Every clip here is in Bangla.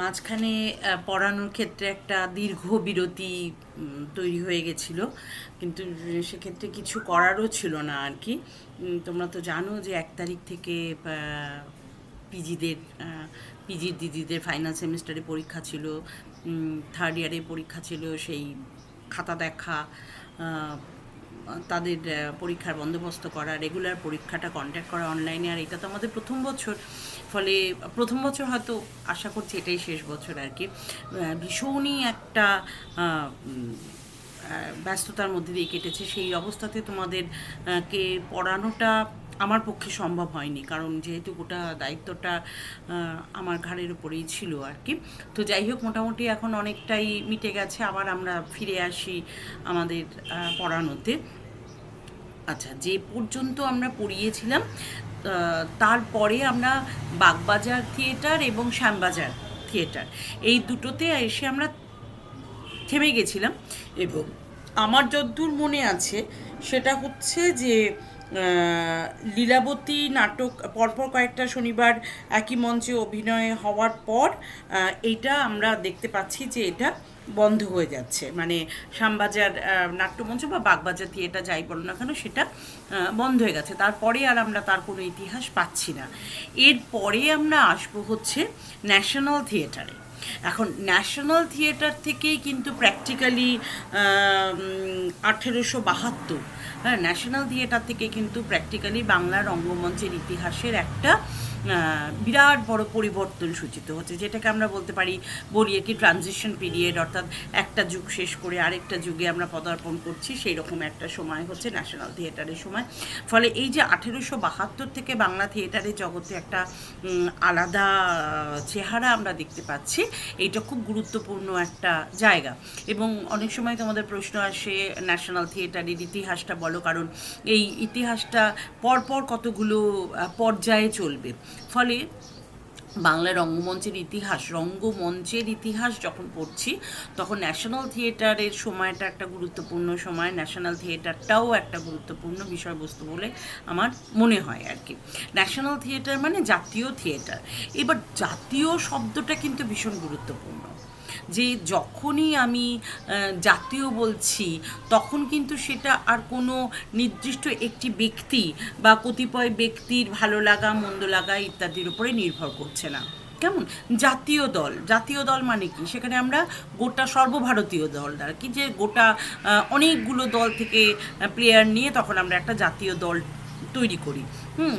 মাঝখানে পড়ানোর ক্ষেত্রে একটা দীর্ঘ বিরতি তৈরি হয়ে গেছিল, কিন্তু সেক্ষেত্রে কিছু করারও ছিল না আর কি। তোমরা তো জানো যে 1 তারিখ থেকে পিজিদের পিজির দিদিদের ফাইনাল সেমিস্টারে পরীক্ষা ছিল, থার্ড ইয়ারে পরীক্ষা ছিল। সেই খাতা দেখা, তাদের পরীক্ষার বন্দোবস্ত করা, রেগুলার পরীক্ষাটা কন্ট্যাক্ট করা অনলাইনে। আর এটা তো আমাদের প্রথম বছর, ফলে প্রথম বছর হয়তো আশা করছি এটাই শেষ বছর আর কি। ভীষণই একটা ব্যস্ততার মধ্যে দিয়ে কেটেছে। সেই অবস্থাতে তোমাদের কে পড়ানোটা আমার পক্ষে সম্ভব হয়নি, কারণ যেহেতু গোটা দায়িত্বটা আমার ঘাড়ের উপরেই ছিল আর কি। তো যাই হোক, মোটামুটি এখন অনেকটাই মিটে গেছে, আবার আমরা ফিরে আসি আমাদের পড়ানোতে। আচ্ছা, যে পর্যন্ত আমরা পড়িয়েছিলাম তারপরে আমরা বাগবাজার থিয়েটার এবং শ্যামবাজার থিয়েটার, এই দুটোতে এসে আমরা থেমে গেছিলাম। এবং আমার যদ্দূর মনে আছে সেটা হচ্ছে যে লীলাবতী নাটক পরপর কয়েকটা শনিবার একই মঞ্চে অভিনয় হওয়ার পর এইটা আমরা দেখতে পাচ্ছি যে এটা বন্ধ হয়ে যাচ্ছে, মানে শ্যামবাজার নাট্যমঞ্চ বা বাগবাজার থিয়েটার যাই বলো না কেন সেটা বন্ধ হয়ে গেছে। তারপরে আর আমরা তার কোনো ইতিহাস পাচ্ছি না। এরপরে আমরা আসবো হচ্ছে ন্যাশনাল থিয়েটারে। এখন ন্যাশনাল থিয়েটার থেকেই কিন্তু প্র্যাকটিক্যালি 1872, হ্যাঁ, ন্যাশনাল থিয়েটার থেকে কিন্তু প্র্যাকটিক্যালি বাংলা রঙ্গমঞ্চের ইতিহাসের একটা বিরাট বড় পরিবর্তন সূচিত হচ্ছে, যেটাকে আমরা বলি আর কি ট্রানজিশন পিরিয়ড, অর্থাৎ একটা যুগ শেষ করে আরেকটা যুগে আমরা পদার্পণ করছি, সেই রকম একটা সময় হচ্ছে ন্যাশনাল থিয়েটারের সময়। ফলে এই যে 1872 থেকে বাংলা থিয়েটারের জগতে একটা আলাদা চেহারা আমরা দেখতে পাচ্ছি, এইটা খুব গুরুত্বপূর্ণ একটা জায়গা। এবং অনেক সময় তোমাদের প্রশ্ন আসে ন্যাশনাল থিয়েটারের ইতিহাসটা বলো, কারণ এই ইতিহাসটা পরপর কতগুলো পর্যায়ে চলবে। ফলে বাংলা রঙ্গমঞ্চের ইতিহাস যখন পড়ছি, তখন ন্যাশনাল থিয়েটারের সময়টা একটা গুরুত্বপূর্ণ সময়, ন্যাশনাল থিয়েটারটাও একটা গুরুত্বপূর্ণ বিষয়বস্তু বলে আমার মনে হয় আর কি। ন্যাশনাল থিয়েটার মানে জাতীয় থিয়েটার। এবার জাতীয় শব্দটা কিন্তু ভীষণ গুরুত্বপূর্ণ, যে যখনই আমি জাতীয় বলছি তখন কিন্তু সেটা আর কোনো নির্দিষ্ট একটি ব্যক্তি বা কতিপয় ব্যক্তির ভালো লাগা মন্দ লাগা ইত্যাদির উপরে নির্ভর করছে না। কেমন জাতীয় দল মানে কি, সেখানে আমরা গোটা সর্বভারতীয় দল আর কি, যে গোটা অনেকগুলো দল থেকে প্লেয়ার নিয়ে তখন আমরা একটা জাতীয় দল তৈরি করি।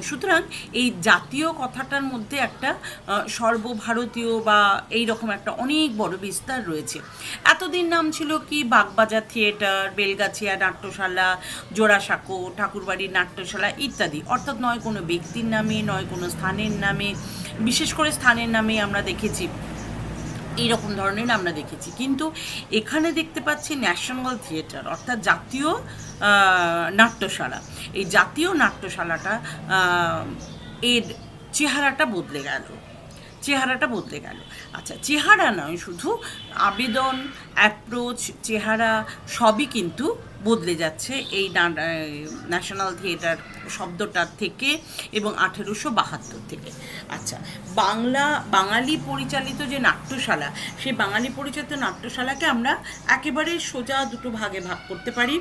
সুতরাং এই জাতীয় কথাটার মধ্যে একটা সর্বভারতীয় বা এই রকম একটা অনেক বড় বিস্তার রয়েছে। এতদিন নাম ছিল কি বাগবাজার থিয়েটার, বেলগাছিয়া নাট্যশালা, জোড়াসাঁকো ঠাকুরবাড়ির নাট্যশালা ইত্যাদি, অর্থাৎ নয় কোনো ব্যক্তির নামে, নয় কোনো স্থানের নামে, বিশেষ করে স্থানের নামে আমরা দেখেছি, এইরকম ধরনের আমরা দেখেছি। কিন্তু এখানে দেখতে পাচ্ছি ন্যাশনাল থিয়েটার, অর্থাৎ জাতীয় নাট্যশালা। এই জাতীয় নাট্যশালাটা এর চেহারাটা বদলে গেল। আচ্ছা, চেহারা নয় শুধু, আবেদন, অ্যাপ্রোচ, চেহারা সবই কিন্তু বদলে যাচ্ছে এই ন্যাশনাল থিয়েটার শব্দটার থেকে এবং 1872 থেকে। আচ্ছা, বাঙালি পরিচালিত যে নাট্যশালা, সেই বাঙালি পরিচালিত নাট্যশালাকে আমরা একেবারে সোজা দুটো ভাগে ভাগ করতে পারি।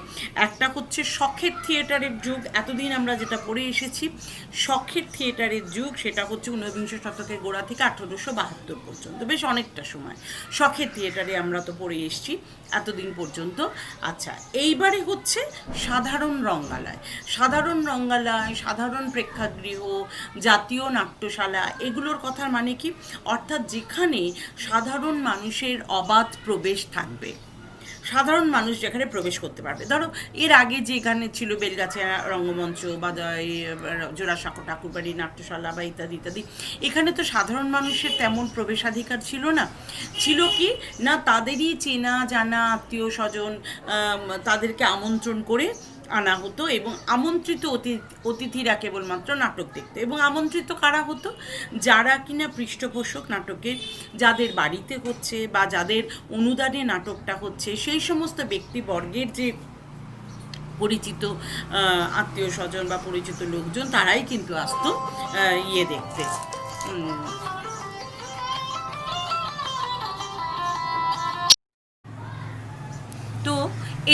একটা হচ্ছে শখের থিয়েটারের যুগ, এতদিন আমরা যেটা পড়ে এসেছি শখের থিয়েটারের যুগ, সেটা হচ্ছে ঊনবিংশ শতকের গোড়া থেকে 1872 পর্যন্ত, বেশ অনেকটা সময় শখের থিয়েটারে আমরা তো পড়ে এসেছি এতদিন পর্যন্ত। আচ্ছা, এইবারে হচ্ছে সাধারণ রঙ্গালয়, সাধারণ প্রেক্ষাগৃহ, জাতীয় নাট্যশালা, এগুলোর কথার মানে কি, অর্থাৎ যেখানে সাধারণ মানুষের অবাধ প্রবেশ থাকবে, সাধারণ মানুষ যেখানে প্রবেশ করতে পারবে। ধরো এর আগে যেখানে ছিল বেলগাছিয়া রঙ্গমঞ্চ বা জোড়াসাঁকো ঠাকুরবাড়ি নাট্যশালা বা ইত্যাদি ইত্যাদি, এখানে তো সাধারণ মানুষের তেমন প্রবেশাধিকার ছিল না। ছিল কি না, তাদেরই চেনা জানা আত্মীয় স্বজন তাদেরকে আমন্ত্রণ করে আনা হতো, এবং আমন্ত্রিত অতিথিরা কেবলমাত্র নাটক দেখতো। এবং আমন্ত্রিত কারা হতো, যারা কিনা পৃষ্ঠপোষক নাটকের, যাদের বাড়িতে হচ্ছে বা যাদের অনুদানে নাটকটা হচ্ছে, সেই সমস্ত ব্যক্তিবর্গের যে পরিচিত আত্মীয় স্বজন বা পরিচিত লোকজন, তারাই কিন্তু আসতো দেখতে।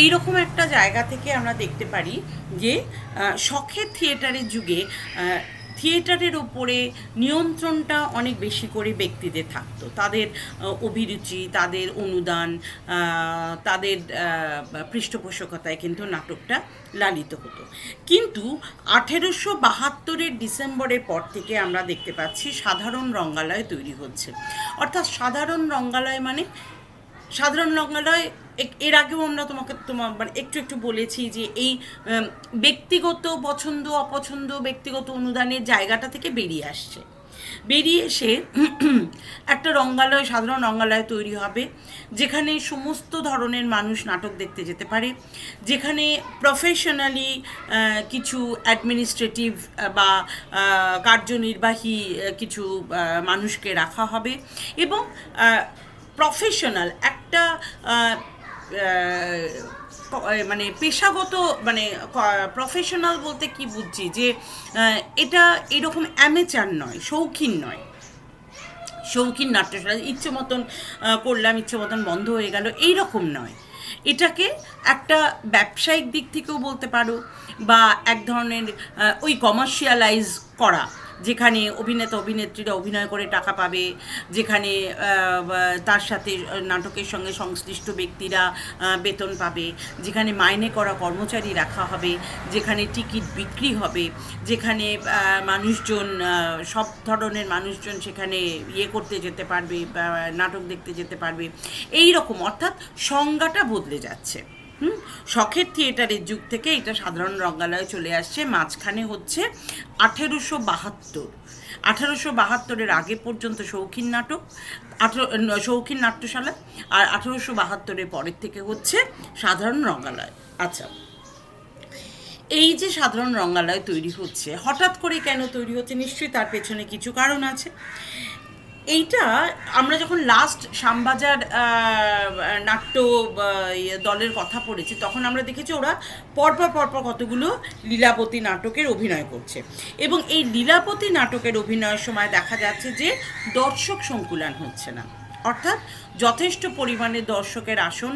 এই রকম একটা জায়গা থেকে আমরা দেখতে পারি যে শখের থিয়েটারের যুগে থিয়েটারের ওপরে নিয়ন্ত্রণটা অনেক বেশি করে ব্যক্তিদের থাকতো, তাদের অভিরুচি, তাদের অনুদান, তাদের পৃষ্ঠপোষকতায় কিন্তু নাটকটা লালিত হতো। কিন্তু 1872 ডিসেম্বরের পর থেকে আমরা দেখতে পাচ্ছি সাধারণ রঙ্গালয় তৈরি হচ্ছে। অর্থাৎ সাধারণ রঙ্গালয় মানে সাধারণ রঙ্গালয় এর আগেও আমরা তোমার মানে একটু বলেছি যে এই ব্যক্তিগত পছন্দ অপছন্দ, ব্যক্তিগত অনুদানের জায়গাটা থেকে বেরিয়ে আসছে। বেরিয়ে এসে একটা রঙ্গালয়, সাধারণ রঙ্গালয় তৈরি হবে, যেখানে সমস্ত ধরনের মানুষ নাটক দেখতে যেতে পারে, যেখানে প্রফেশনালি কিছু অ্যাডমিনিস্ট্রেটিভ বা কার্যনির্বাহী কিছু মানুষকে রাখা হবে, এবং প্রফেশনাল একটা মানে পেশাগত, মানে প্রফেশনাল বলতে কি বুঝছি, যে এটা এরকম অ্যামেচার নয়, শৌখিন নয়, শৌখিন নাট্যশালা ইচ্ছে মতন করলাম, ইচ্ছে মতন বন্ধ হয়ে গেল, এই রকম নয়। এটাকে একটা ব্যবসায়িক দিক থেকেও বলতে পারো, বা এক ধরনের ওই কমার্শিয়ালাইজ করা, যেখানে অভিনেতা অভিনেত্রীরা অভিনয় করে টাকা পাবে, যেখানে তার সাথে নাটকের সঙ্গে সংশ্লিষ্ট ব্যক্তিরা বেতন পাবে, যেখানে মাইনে করা কর্মচারী রাখা হবে, যেখানে টিকিট বিক্রি হবে, যেখানে মানুষজন, সব ধরনের মানুষজন সেখানে করতে যেতে পারবে, নাটক দেখতে যেতে পারবে, এই রকম। অর্থাৎ সংজ্ঞাটা বদলে যাচ্ছে। শখের থিয়েটারের যুগ থেকে এটা সাধারণ রঙ্গালয়ে চলে আসছে। মাঝখানে হচ্ছে 1872 আগে পর্যন্ত শৌখিন নাটক, শৌখিন নাট্যশালা, আর 1872 পরের থেকে হচ্ছে সাধারণ রঙ্গালয়। আচ্ছা, এই যে সাধারণ রঙ্গালয় তৈরি হচ্ছে, হঠাৎ করে কেন তৈরি হচ্ছে? নিশ্চয়ই তার পেছনে কিছু কারণ আছে। এইটা আমরা যখন লাস্ট শ্যামবাজার নাট্য দলের কথা পড়েছি, তখন আমরা দেখেছি ওরা পরপর কতগুলো লীলাবতী নাটকের অভিনয় করছে, এবং এই লীলাবতী নাটকের অভিনয়ের সময় দেখা যাচ্ছে যে দর্শক সংকুলান হচ্ছে না, অর্থাৎ যথেষ্ট পরিমাণে দর্শকের আসন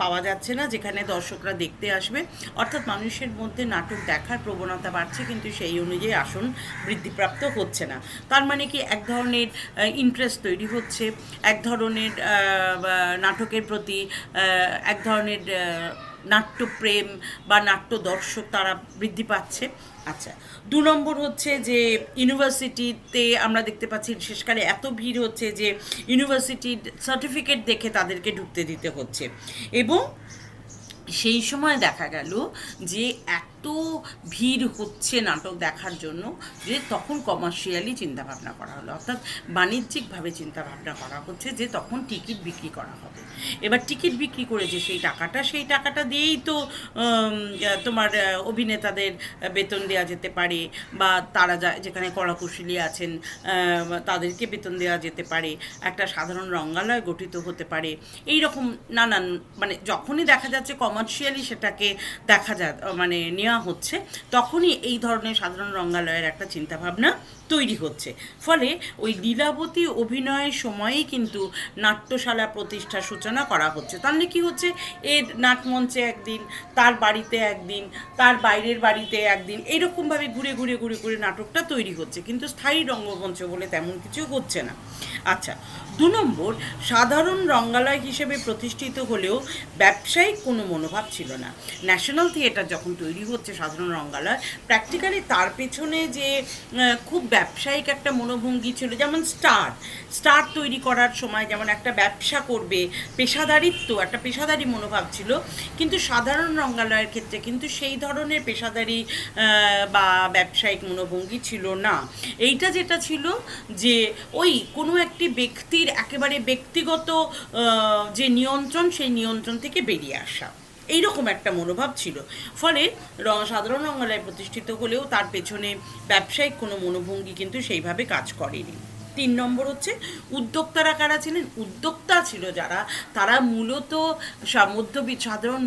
পাওয়া যাচ্ছে না যেখানে দর্শকরা দেখতে আসবে। অর্থাৎ মানুষের মধ্যে নাটক দেখার প্রবণতা বাড়ছে, কিন্তু সেই অনুযায়ী আসন বৃদ্ধিপ্রাপ্ত হচ্ছে না। তার মানে কি, এক ধরনের ইন্টারেস্ট তৈরি হচ্ছে, এক ধরনের নাটকের প্রতি এক ধরনের নাট্যপ্রেম বা নাট্য দর্শক তারা বৃদ্ধি পাচ্ছে। আচ্ছা, 2 নম্বর হচ্ছে যে ইউনিভার্সিটিতে আমরা দেখতে পাচ্ছি শেষকালে এত ভিড় হচ্ছে যে ইউনিভার্সিটির সার্টিফিকেট দেখে তাদেরকে ঢুকতে দিতে হচ্ছে, এবং সেই সময় দেখা গেল যে এত ভিড় হচ্ছে নাটক দেখার জন্য যে তখন কমার্শিয়ালি চিন্তাভাবনা করা হলো, অর্থাৎ বাণিজ্যিকভাবে চিন্তাভাবনা করা হচ্ছে যে তখন টিকিট বিক্রি করা হবে। এবার টিকিট বিক্রি করে যে সেই টাকাটা দিয়েই তো তোমার অভিনেতাদের বেতন দেওয়া যেতে পারে, বা তারা যেখানে কলাকুশলী আছেন তাদেরকে বেতন দেওয়া যেতে পারে, একটা সাধারণ রঙ্গালয় গঠিত হতে পারে। এই রকম নানান, মানে যখনই দেখা যাচ্ছে কমার্শিয়ালি সেটাকে মানে নেওয়া হচ্ছে, তখনই এই ধরনের সাধারণ রঙ্গালয়ের একটা চিন্তাভাবনা তৈরি হচ্ছে। ফলে ওই লীলাবতী অভিনয়ের সময়েই কিন্তু নাট্যশালা প্রতিষ্ঠার সূচনা করা হচ্ছে। তাহলে কি হচ্ছে, এর নাটমঞ্চে একদিন, তার বাড়িতে একদিন, তার বাইরের বাড়িতে একদিন, এইরকমভাবে ঘুরে নাটকটা তৈরি হচ্ছে, কিন্তু স্থায়ী রঙ্গমঞ্চ বলে তেমন কিছু হচ্ছে না। আচ্ছা, 2 নম্বর, সাধারণ রঙ্গালয় হিসেবে প্রতিষ্ঠিত হলেও ব্যবসায়িক কোনো মনোভাব ছিল না। ন্যাশনাল থিয়েটার যখন তৈরি হচ্ছে সাধারণ রঙ্গালয়, প্র্যাকটিক্যালি তার পেছনে যে খুব ব্যবসায়িক একটা মনোভঙ্গি ছিল, যেমন স্টার তৈরি করার সময় যেমন একটা ব্যবসা করবে, পেশাদারিত্ব, একটা পেশাদারি মনোভাব ছিল, কিন্তু সাধারণ রঙ্গালয়ের ক্ষেত্রে কিন্তু সেই ধরনের পেশাদারি বা ব্যবসায়িক মনোভঙ্গি ছিল না। এইটা যেটা ছিল যে ওই কোনো একটি ব্যক্তির একেবারে ব্যক্তিগত যে নিয়ন্ত্রণ, সেই নিয়ন্ত্রণ থেকে বেরিয়ে আসা, এইরকম একটা মনোভাব ছিল। ফলে সাধারণ রঙ্গালয় প্রতিষ্ঠিত হলেও তার পেছনে ব্যবসায়িক কোনো মনোভঙ্গি কিন্তু সেইভাবে কাজ করেনি। 3 নম্বর হচ্ছে উদ্যোক্তারা কারা ছিলেন? উদ্যোক্তা ছিল যারা, তারা মূলত সাধারণ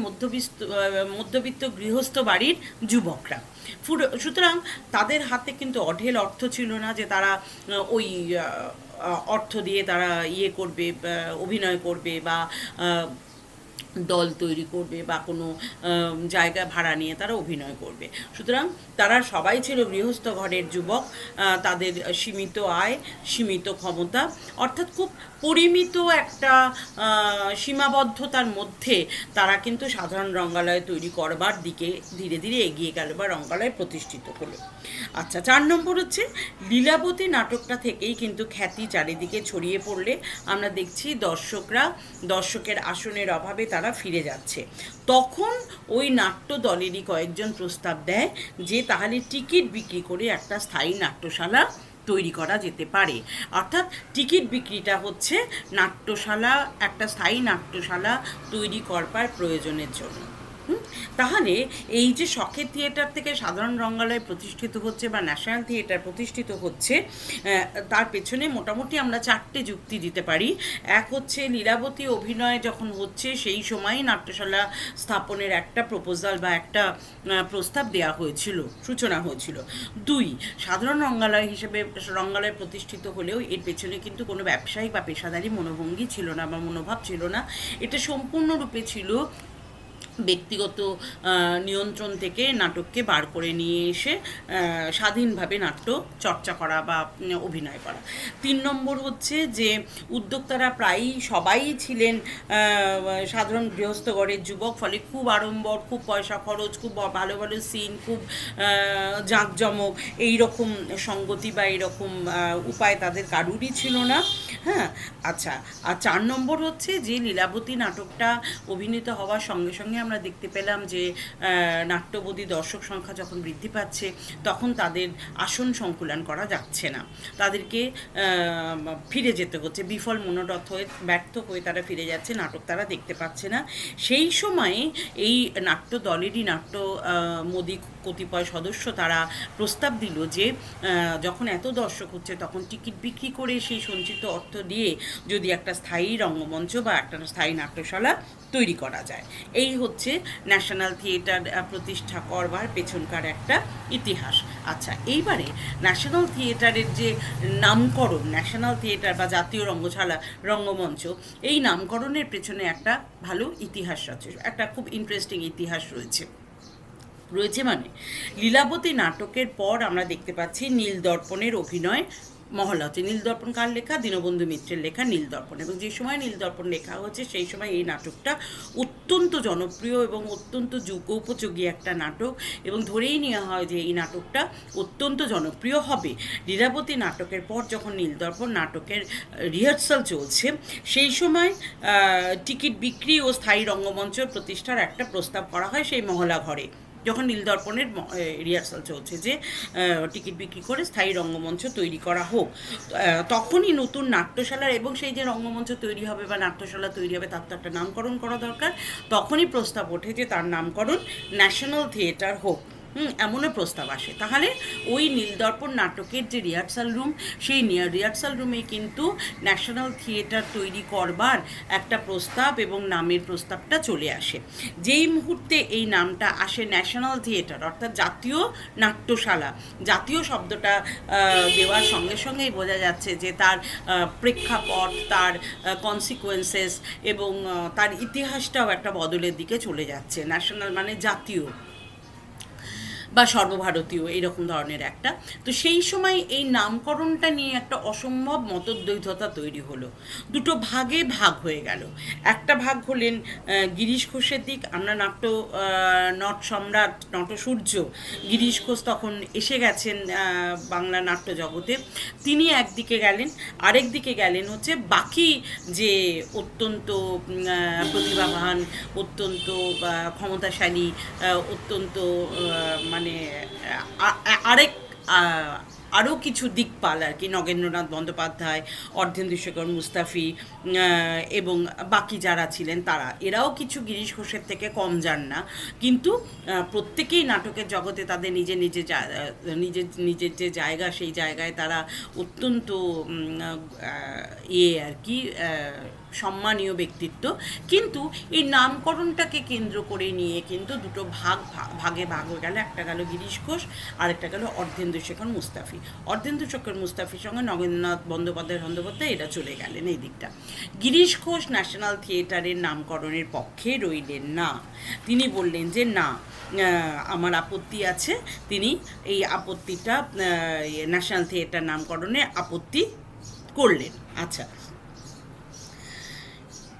মধ্যবিত্ত গৃহস্থ বাড়ির যুবকরা। সুতরাং তাদের হাতে কিন্তু অঢেল অর্থ ছিল না যে তারা ওই অর্থ দিয়ে তারা করবে, অভিনয় করবে বা দল তৈরি করবে বা কোনো জায়গা ভাড়া নিয়ে তারা অভিনয় করবে। সুতরাং তারা সবাই ছিল গৃহস্থ ঘরের যুবক, তাদের সীমিত আয়, সীমিত ক্ষমতা, অর্থাৎ খুব পরিমিত একটা সীমাবদ্ধতার মধ্যে তারা কিন্তু সাধারণ রঙ্গালয় তৈরি করবার দিকে ধীরে ধীরে এগিয়ে গেল বা রঙ্গালয় প্রতিষ্ঠিত হলো। আচ্ছা, 4 নম্বর হচ্ছে লীলাবতী নাটকটা থেকেই কিন্তু খ্যাতি চারিদিকে ছড়িয়ে পড়লে আমরা দেখছি দর্শকের আসনের অভাবে তারা ফিরে যাচ্ছে। তখন ওই নাট্য দলেরই কয়েকজন প্রস্তাব দেয় যে তাহলে টিকিট বিক্রি করে একটা স্থায়ী নাট্যশালা তৈরি করা যেতে পারে। অর্থাৎ টিকিট বিক্রিটা হচ্ছে নাট্যশালা, একটা স্থায়ী নাট্যশালা তৈরি করবার প্রয়োজনের জন্য। তাহলে এই যে শখের থিয়েটার থেকে সাধারণ রঙ্গালয় প্রতিষ্ঠিত হচ্ছে বা ন্যাশনাল থিয়েটার প্রতিষ্ঠিত হচ্ছে, তার পেছনে মোটামুটি আমরা 4টে যুক্তি দিতে পারি। এক হচ্ছে লীলাবতী অভিনয় যখন হচ্ছে সেই সময়ই নাট্যশালা স্থাপনের একটা প্রপোজাল বা একটা প্রস্তাব দেওয়া হয়েছিল, সূচনা হয়েছিল। 2, সাধারণ রঙ্গালয় হিসেবে রঙ্গালয় প্রতিষ্ঠিত হলেও এর পেছনে কিন্তু কোনো ব্যবসায়িক বা পেশাদারি মনোভঙ্গি ছিল না বা মনোভাব ছিল না। এটা সম্পূর্ণরূপে ছিল ব্যক্তিগত নিয়ন্ত্রণ থেকে নাটককে বার করে নিয়ে এসে স্বাধীনভাবে নাট্য চর্চা করা বা অভিনয় করা। 3 নম্বর হচ্ছে যে উদ্যোক্তারা প্রায়ই সবাই ছিলেন সাধারণ গৃহস্থ ঘরের যুবক, ফলে খুব আড়ম্বর, খুব পয়সা খরচ, খুব ভালো ভালো সিন, খুব জাঁকজমক এইরকম সঙ্গতি বা এইরকম উপায় তাদের কারুরই ছিল না। হ্যাঁ, আচ্ছা। আর 4 নম্বর হচ্ছে যে লীলাবতী নাটকটা অভিনীত হওয়ার সঙ্গে সঙ্গে আমরা দেখতে পেলাম যে নাট্যবোধী দর্শক সংখ্যা যখন বৃদ্ধি পাচ্ছে তখন তাদের আসন সংকুলান করা যাচ্ছে না, তাদেরকে ফিরে যেতে হচ্ছে, বিফল মনোরথ হয়ে ব্যর্থ হয়ে তারা ফিরে যাচ্ছে, নাটক তারা দেখতে পাচ্ছে না। সেই সময়ে এই নাট্য দলেরই মোদী কতিপয় সদস্য তারা প্রস্তাব দিল যে যখন এত দর্শক হচ্ছে তখন টিকিট বিক্রি করে সেই সঞ্চিত অর্থ দিয়ে যদি একটা স্থায়ী রঙ্গমঞ্চ বা একটা স্থায়ী নাট্যশালা তৈরি করা যায়। এই হচ্ছে ন্যাশনাল থিয়েটার প্রতিষ্ঠা করবার পেছনকার একটা ইতিহাস। আচ্ছা, এইবারে ন্যাশনাল থিয়েটারের যে নামকরণ, ন্যাশনাল থিয়েটার বা জাতীয় রঙ্গমঞ্চ, এই নামকরণের পেছনে একটা ভালো ইতিহাস আছে, একটা খুব ইন্টারেস্টিং ইতিহাস রয়েছে। মানে লীলাবতী নাটকের পর আমরা দেখতে পাচ্ছি নীলদর্পণের অভিনয় মহলা হচ্ছে। নীলদর্পণ কার লেখা? দীনবন্ধু মিত্রের লেখা নীলদর্পণ। এবং যে সময় নীলদর্পণ লেখা হচ্ছে সেই সময় এই নাটকটা অত্যন্ত জনপ্রিয় এবং অত্যন্ত যুগোপযোগী একটা নাটক, এবং ধরেই নেওয়া হয় যে এই নাটকটা অত্যন্ত জনপ্রিয় হবে। লীলাবতী নাটকের পর যখন নীলদর্পণ নাটকের রিহার্সাল চলছে সেই সময় টিকিট বিক্রি ও স্থায়ী রঙ্গমঞ্চ প্রতিষ্ঠার একটা প্রস্তাব করা হয় সেই মহলা ঘরে, যখন নীলদর্পণের রিহার্সাল চলছে যে টিকিট বিক্রি করে স্থায়ী রঙ্গমঞ্চ তৈরি করা হোক। তখনই নতুন নাট্যশালার, এবং সেই যে রঙ্গমঞ্চ তৈরি হবে বা নাট্যশালা তৈরি হবে তার তো একটা নামকরণ করা দরকার। তখনই প্রস্তাব ওঠে যে তার নামকরণ ন্যাশনাল থিয়েটার হোক। এমনও প্রস্তাব আসে। তাহলে ওই নীলদর্পণ নাটকের যে রিহার্সাল রুম, সেই রিহার্সাল রুমে কিন্তু ন্যাশনাল থিয়েটার তৈরি করবার একটা প্রস্তাব এবং নামের প্রস্তাবটা চলে আসে। যেই মুহূর্তে এই নামটা আসে ন্যাশনাল থিয়েটার, অর্থাৎ জাতীয় নাট্যশালা, জাতীয় শব্দটা দেওয়ার সঙ্গে সঙ্গেই বোঝা যাচ্ছে যে তার প্রেক্ষাপট, তার কনসিকুয়েন্সেস এবং তার ইতিহাসটাও একটা বদলের দিকে চলে যাচ্ছে। ন্যাশনাল মানে জাতীয় বা সর্বভারতীয় এরকম ধরনের একটা। তো সেই সময় এই নামকরণটা নিয়ে একটা অসম্ভব মতদ্বৈধতা তৈরি হলো, দুটো ভাগে ভাগ হয়ে গেল। একটা ভাগ হলেন গিরিশ ঘোষের দিক, আমরা নট সম্রাট, নটসূর্য গিরিশ ঘোষ তখন এসে গেছেন বাংলা নাট্য জগতে, তিনি একদিকে গেলেন। আরেক দিকে গেলেন হচ্ছে বাকি যে অত্যন্ত প্রতিভাবান, অত্যন্ত ক্ষমতাশালী, অত্যন্ত মানে আরও কিছু দিকপাল আর কি, নগেন্দ্রনাথ বন্দ্যোপাধ্যায়, অর্ধেন্দুশেখর মুস্তাফি এবং বাকি যারা ছিলেন তারা, এরাও কিছু গিরিশ ঘোষের থেকে কম যান না, কিন্তু প্রত্যেকেই নাটকের জগতে তাদের নিজের যে জায়গা, সেই জায়গায় তারা অত্যন্ত আর কি সম্মানীয় ব্যক্তিত্ব, কিন্তু এই নামকরণটাকে কেন্দ্র করে নিয়ে কিন্তু দুটো ভাগে ভাগ হয়ে গেল। একটা গেল গিরিশ ঘোষ, আরেকটা গেল অর্ধেন্দুশেখর মুস্তাফি। অর্ধেন্দুশেখর মুস্তাফির সঙ্গে নগেন্দ্রনাথ বন্দ্যোপাধ্যায় এরা চলে গেলেন এই দিকটা। গিরিশ ঘোষ ন্যাশনাল থিয়েটারের নামকরণের পক্ষে রইলেন না। তিনি বললেন যে না, আমার আপত্তি আছে। তিনি এই আপত্তিটা ন্যাশনাল থিয়েটার নামকরণে আপত্তি করলেন। আচ্ছা,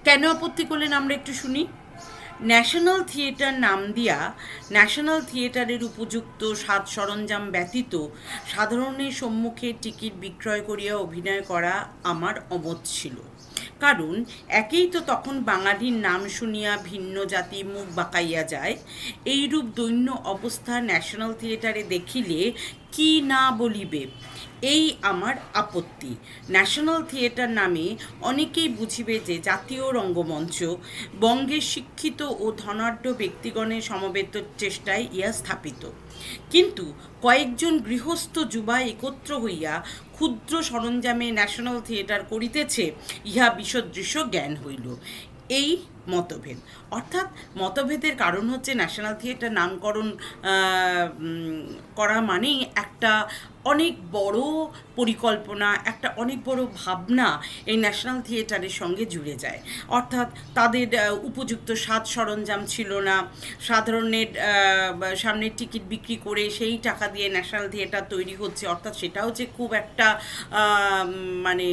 কেন আপত্তি করলেন আমরা একটু শুনি। ন্যাশনাল থিয়েটার নাম দিয়া ন্যাশনাল থিয়েটারের উপযুক্ত সাজ সরঞ্জাম ব্যতীত সাধারণের সম্মুখে টিকিট বিক্রয় করিয়া অভিনয় করা আমার অমত ছিল। কারণ একেই তো তখন বাঙালির নাম শুনিয়া ভিন্ন জাতি মুখ বাঁকাইয়া যায়। এইরূপ দৈন্য অবস্থা ন্যাশনাল থিয়েটারে দেখিলে কি না বলিবে, এই আমার আপত্তি। ন্যাশনাল থিয়েটার নামে অনেকেই বুঝিবে যে জাতীয় রঙ্গমঞ্চ বঙ্গের শিক্ষিত ও ধনাঢ্য ব্যক্তিগণের সমবেত চেষ্টায় ইহা স্থাপিত। কিন্তু কয়েকজন গৃহস্থ যুবা একত্র হইয়া ক্ষুদ্র সরঞ্জামে ন্যাশনাল থিয়েটার করিতেছে, ইহা বিসদৃশ্য জ্ঞান হইল। এই মতভেদ, অর্থাৎ মতভেদের কারণ হচ্ছে ন্যাশনাল থিয়েটার নামকরণ করা মানেই একটা অনেক বড় পরিকল্পনা, একটা অনেক বড় ভাবনা এই ন্যাশনাল থিয়েটারের সঙ্গে জুড়ে যায়। অর্থাৎ তাদের উপযুক্ত সাজ সরঞ্জাম ছিল না, সাধারণের সামনের টিকিট বিক্রি করে সেই টাকা দিয়ে ন্যাশনাল থিয়েটার তৈরি হচ্ছে, অর্থাৎ সেটাও যে খুব একটা মানে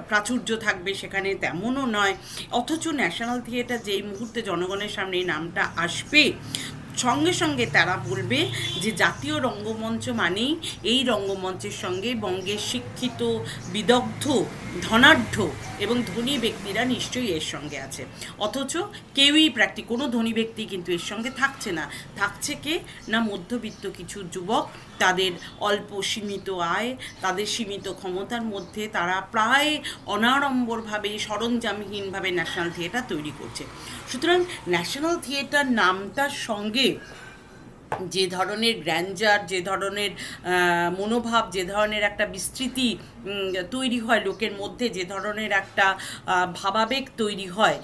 প্রাচুর্য থাকবে সেখানে তেমনও নয়। অথচ ন্যাশনাল থিয়েটার যেই মুহূর্তে জনগণের সামনে এই নামটা আসবে, সঙ্গে সঙ্গে তারা বলবে যে জাতীয় রঙ্গমঞ্চ মানেই এই রঙ্গমঞ্চের সঙ্গে বঙ্গের শিক্ষিত, বিদগ্ধ, ধনাঢ্য এবং ধনী ব্যক্তিরা নিশ্চয়ই এর সঙ্গে আছে। অথচ কেউই কোনো ধনী ব্যক্তি কিন্তু এর সঙ্গে থাকছে না। থাকছে কে না, মধ্যবিত্ত কিছু যুবক, তাদের অল্প সীমিত আয়, তাদের সীমিত ক্ষমতার মধ্যে তারা প্রায় অনাড়ম্বরভাবে, সরঞ্জামহীনভাবে ন্যাশনাল থিয়েটার তৈরি করছে। সুতরাং ন্যাশনাল থিয়েটার নামটার সঙ্গে যে ধরনের গ্র্যান্ডার, যে ধরনের মনোভাব, যে ধরনের একটা বিস্তৃতি তৈরি হয় লোকের মধ্যে, যে ধরনের একটা ভাবাবেগ তৈরি হয়,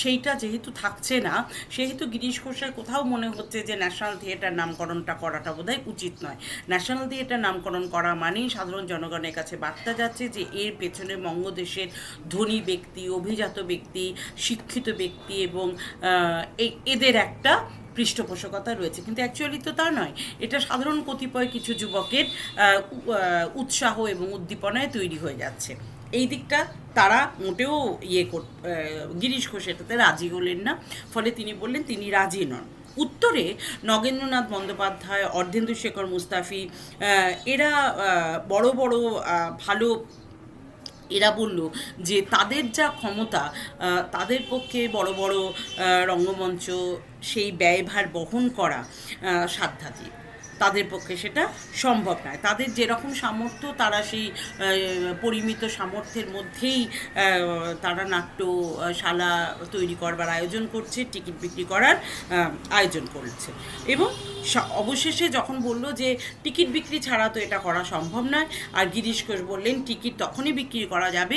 সেইটা যেহেতু থাকছে না, সেহেতু গিরিশ ঘোষের কোথাও মনে হচ্ছে যে ন্যাশনাল থিয়েটার নামকরণটা করাটা বোধহয় উচিত নয়। ন্যাশনাল থিয়েটার নামকরণ করা মানেই সাধারণ জনগণের কাছে বার্তা যাচ্ছে যে এর পেছনে বঙ্গদেশের ধনী ব্যক্তি, অভিজাত ব্যক্তি, শিক্ষিত ব্যক্তি এবং এদের একটা পৃষ্ঠপোষকতা রয়েছে। কিন্তু অ্যাকচুয়ালি তো তা নয়, এটা সাধারণ কতিপয় কিছু যুবকের উৎসাহ এবং উদ্দীপনায় তৈরি হয়ে যাচ্ছে। এই দিকটা তারা মোটেও গিরিশ ঘোষ এটাতে রাজি হলেন না। ফলে তিনি বললেন তিনি রাজি নন। উত্তরে নগেন্দ্রনাথ বন্দ্যোপাধ্যায়, অর্ধেন্দুশেখর মুস্তাফি এরা বড় বড় ভালো, এরা বলল যে তাদের যা ক্ষমতা, তাদের পক্ষে বড় বড় রঙ্গমঞ্চ সেই ব্যয়ভার বহন করা সাধ্যাতীত, তাদের পক্ষে সেটা সম্ভব নয়। তাদের যেরকম সামর্থ্য, তারা সেই পরিমিত সামর্থ্যের মধ্যেই তারা নাট্যশালা তৈরি করবার আয়োজন করছে, টিকিট বিক্রি করার আয়োজন করছে। এবং অবশেষে যখন বলল যে টিকিট বিক্রি ছাড়া তো এটা করা সম্ভব নয়, আর গিরিশ ঘোষ বললেন টিকিট তখনই বিক্রি করা যাবে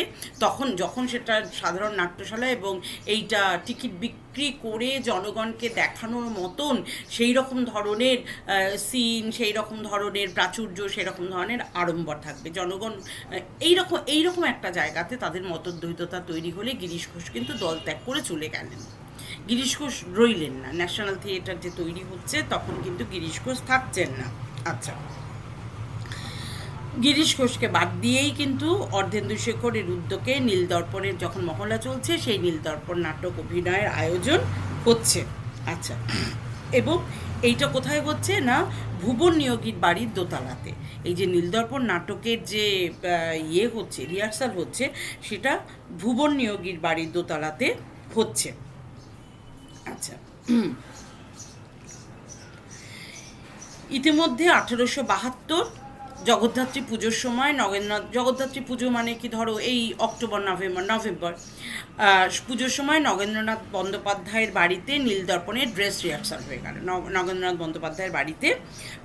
যখন সেটা সাধারণ নাট্যশালা এবং এইটা টিকিট বিক্রি করে জনগণকে দেখানোর মতন সেই রকম ধরনের সিন, সেই রকম ধরনের প্রাচুর্য, সেই রকম ধরনের আড়ম্বর থাকবে। জনগণ এইরকম একটা জায়গাতে তাদের মতদ্বৈততা তৈরি হলে গিরিশ ঘোষ কিন্তু দল ত্যাগ করে চলে গেলেন। গিরিশ ঘোষ রইলেন না। ন্যাশনাল থিয়েটার যে তৈরি হচ্ছে তখন কিন্তু গিরিশ ঘোষ থাকছেন না। আচ্ছা, গিরিশ ঘোষকে বাদ দিয়েই কিন্তু অর্ধেন্দুশেখরের উদ্যোগে নীলদর্পণের যখন মহলা চলছে, সেই নীলদর্পণ নাটক অভিনয়ের আয়োজন হচ্ছে। আচ্ছা, এবং এইটা কোথায় হচ্ছে না, ভুবন নিয়োগীর বাড়ির দোতলাতে। এই যে নীলদর্পণ নাটকের যে হচ্ছে, রিহার্সাল হচ্ছে, সেটা ভুবন নিয়োগীর বাড়ির দোতলাতে হচ্ছে। আচ্ছা, ইতিমধ্যে 1872 জগদ্ধাত্রী পুজোর সময় জগদ্ধাত্রী পুজো মানে কি, ধরো এই অক্টোবর নভেম্বর পুজোর সময় নগেন্দ্রনাথ বন্দ্যোপাধ্যায়ের বাড়িতে নীলদর্পণের ড্রেস রিহার্সাল হয়ে গেল। নগেন্দ্রনাথ বন্দ্যোপাধ্যায়ের বাড়িতে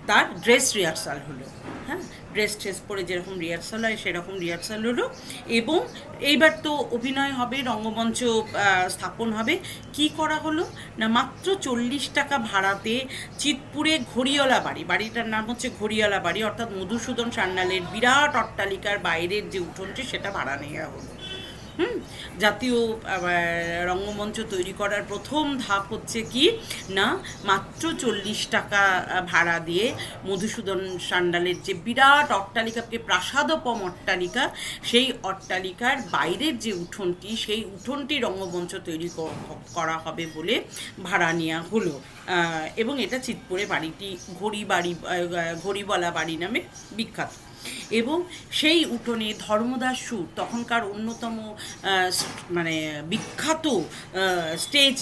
তার ড্রেস রিহার্সাল হলো। হ্যাঁ, ড্রেস ট্রেস পরে যেরকম রিহার্সাল হয় সেরকম রিহার্সাল হলো, এবং এইবার তো অভিনয় হবে, রঙ্গমঞ্চ স্থাপন হবে। কি করা হলো না, মাত্র 40 টাকা ভাড়াতে চিতপুরে ঘড়িওয়ালা বাড়িটার নাম হচ্ছে ঘড়িওয়ালা বাড়ি, অর্থাৎ মধুসূদন সান্যালের বিরাট অট্টালিকার বাইরের যে উঠোনটি সেটা ভাড়া নেওয়া হলো। জাতীয় রঙ্গমঞ্চ তৈরি করার প্রথম ধাপ হচ্ছে কি না, মাত্র 40 টাকা ভাড়া দিয়ে মধুসূদন সান্যালের যে বিরাট অট্টালিকাকে প্রাসাদোপম অট্টালিকা, সেই অট্টালিকার বাইরের যে উঠোনটি, সেই উঠোনটি রঙ্গমঞ্চ তৈরি করা হবে বলে ভাড়া নেওয়া হলো। এবং এটা চিতপুরে বাড়িটি ঘড়িওয়ালা বাড়ি নামে বিখ্যাত। এবং সেই উঠোনে ধর্মদাস সুর, তখনকার অন্যতম মানে বিখ্যাত স্টেজ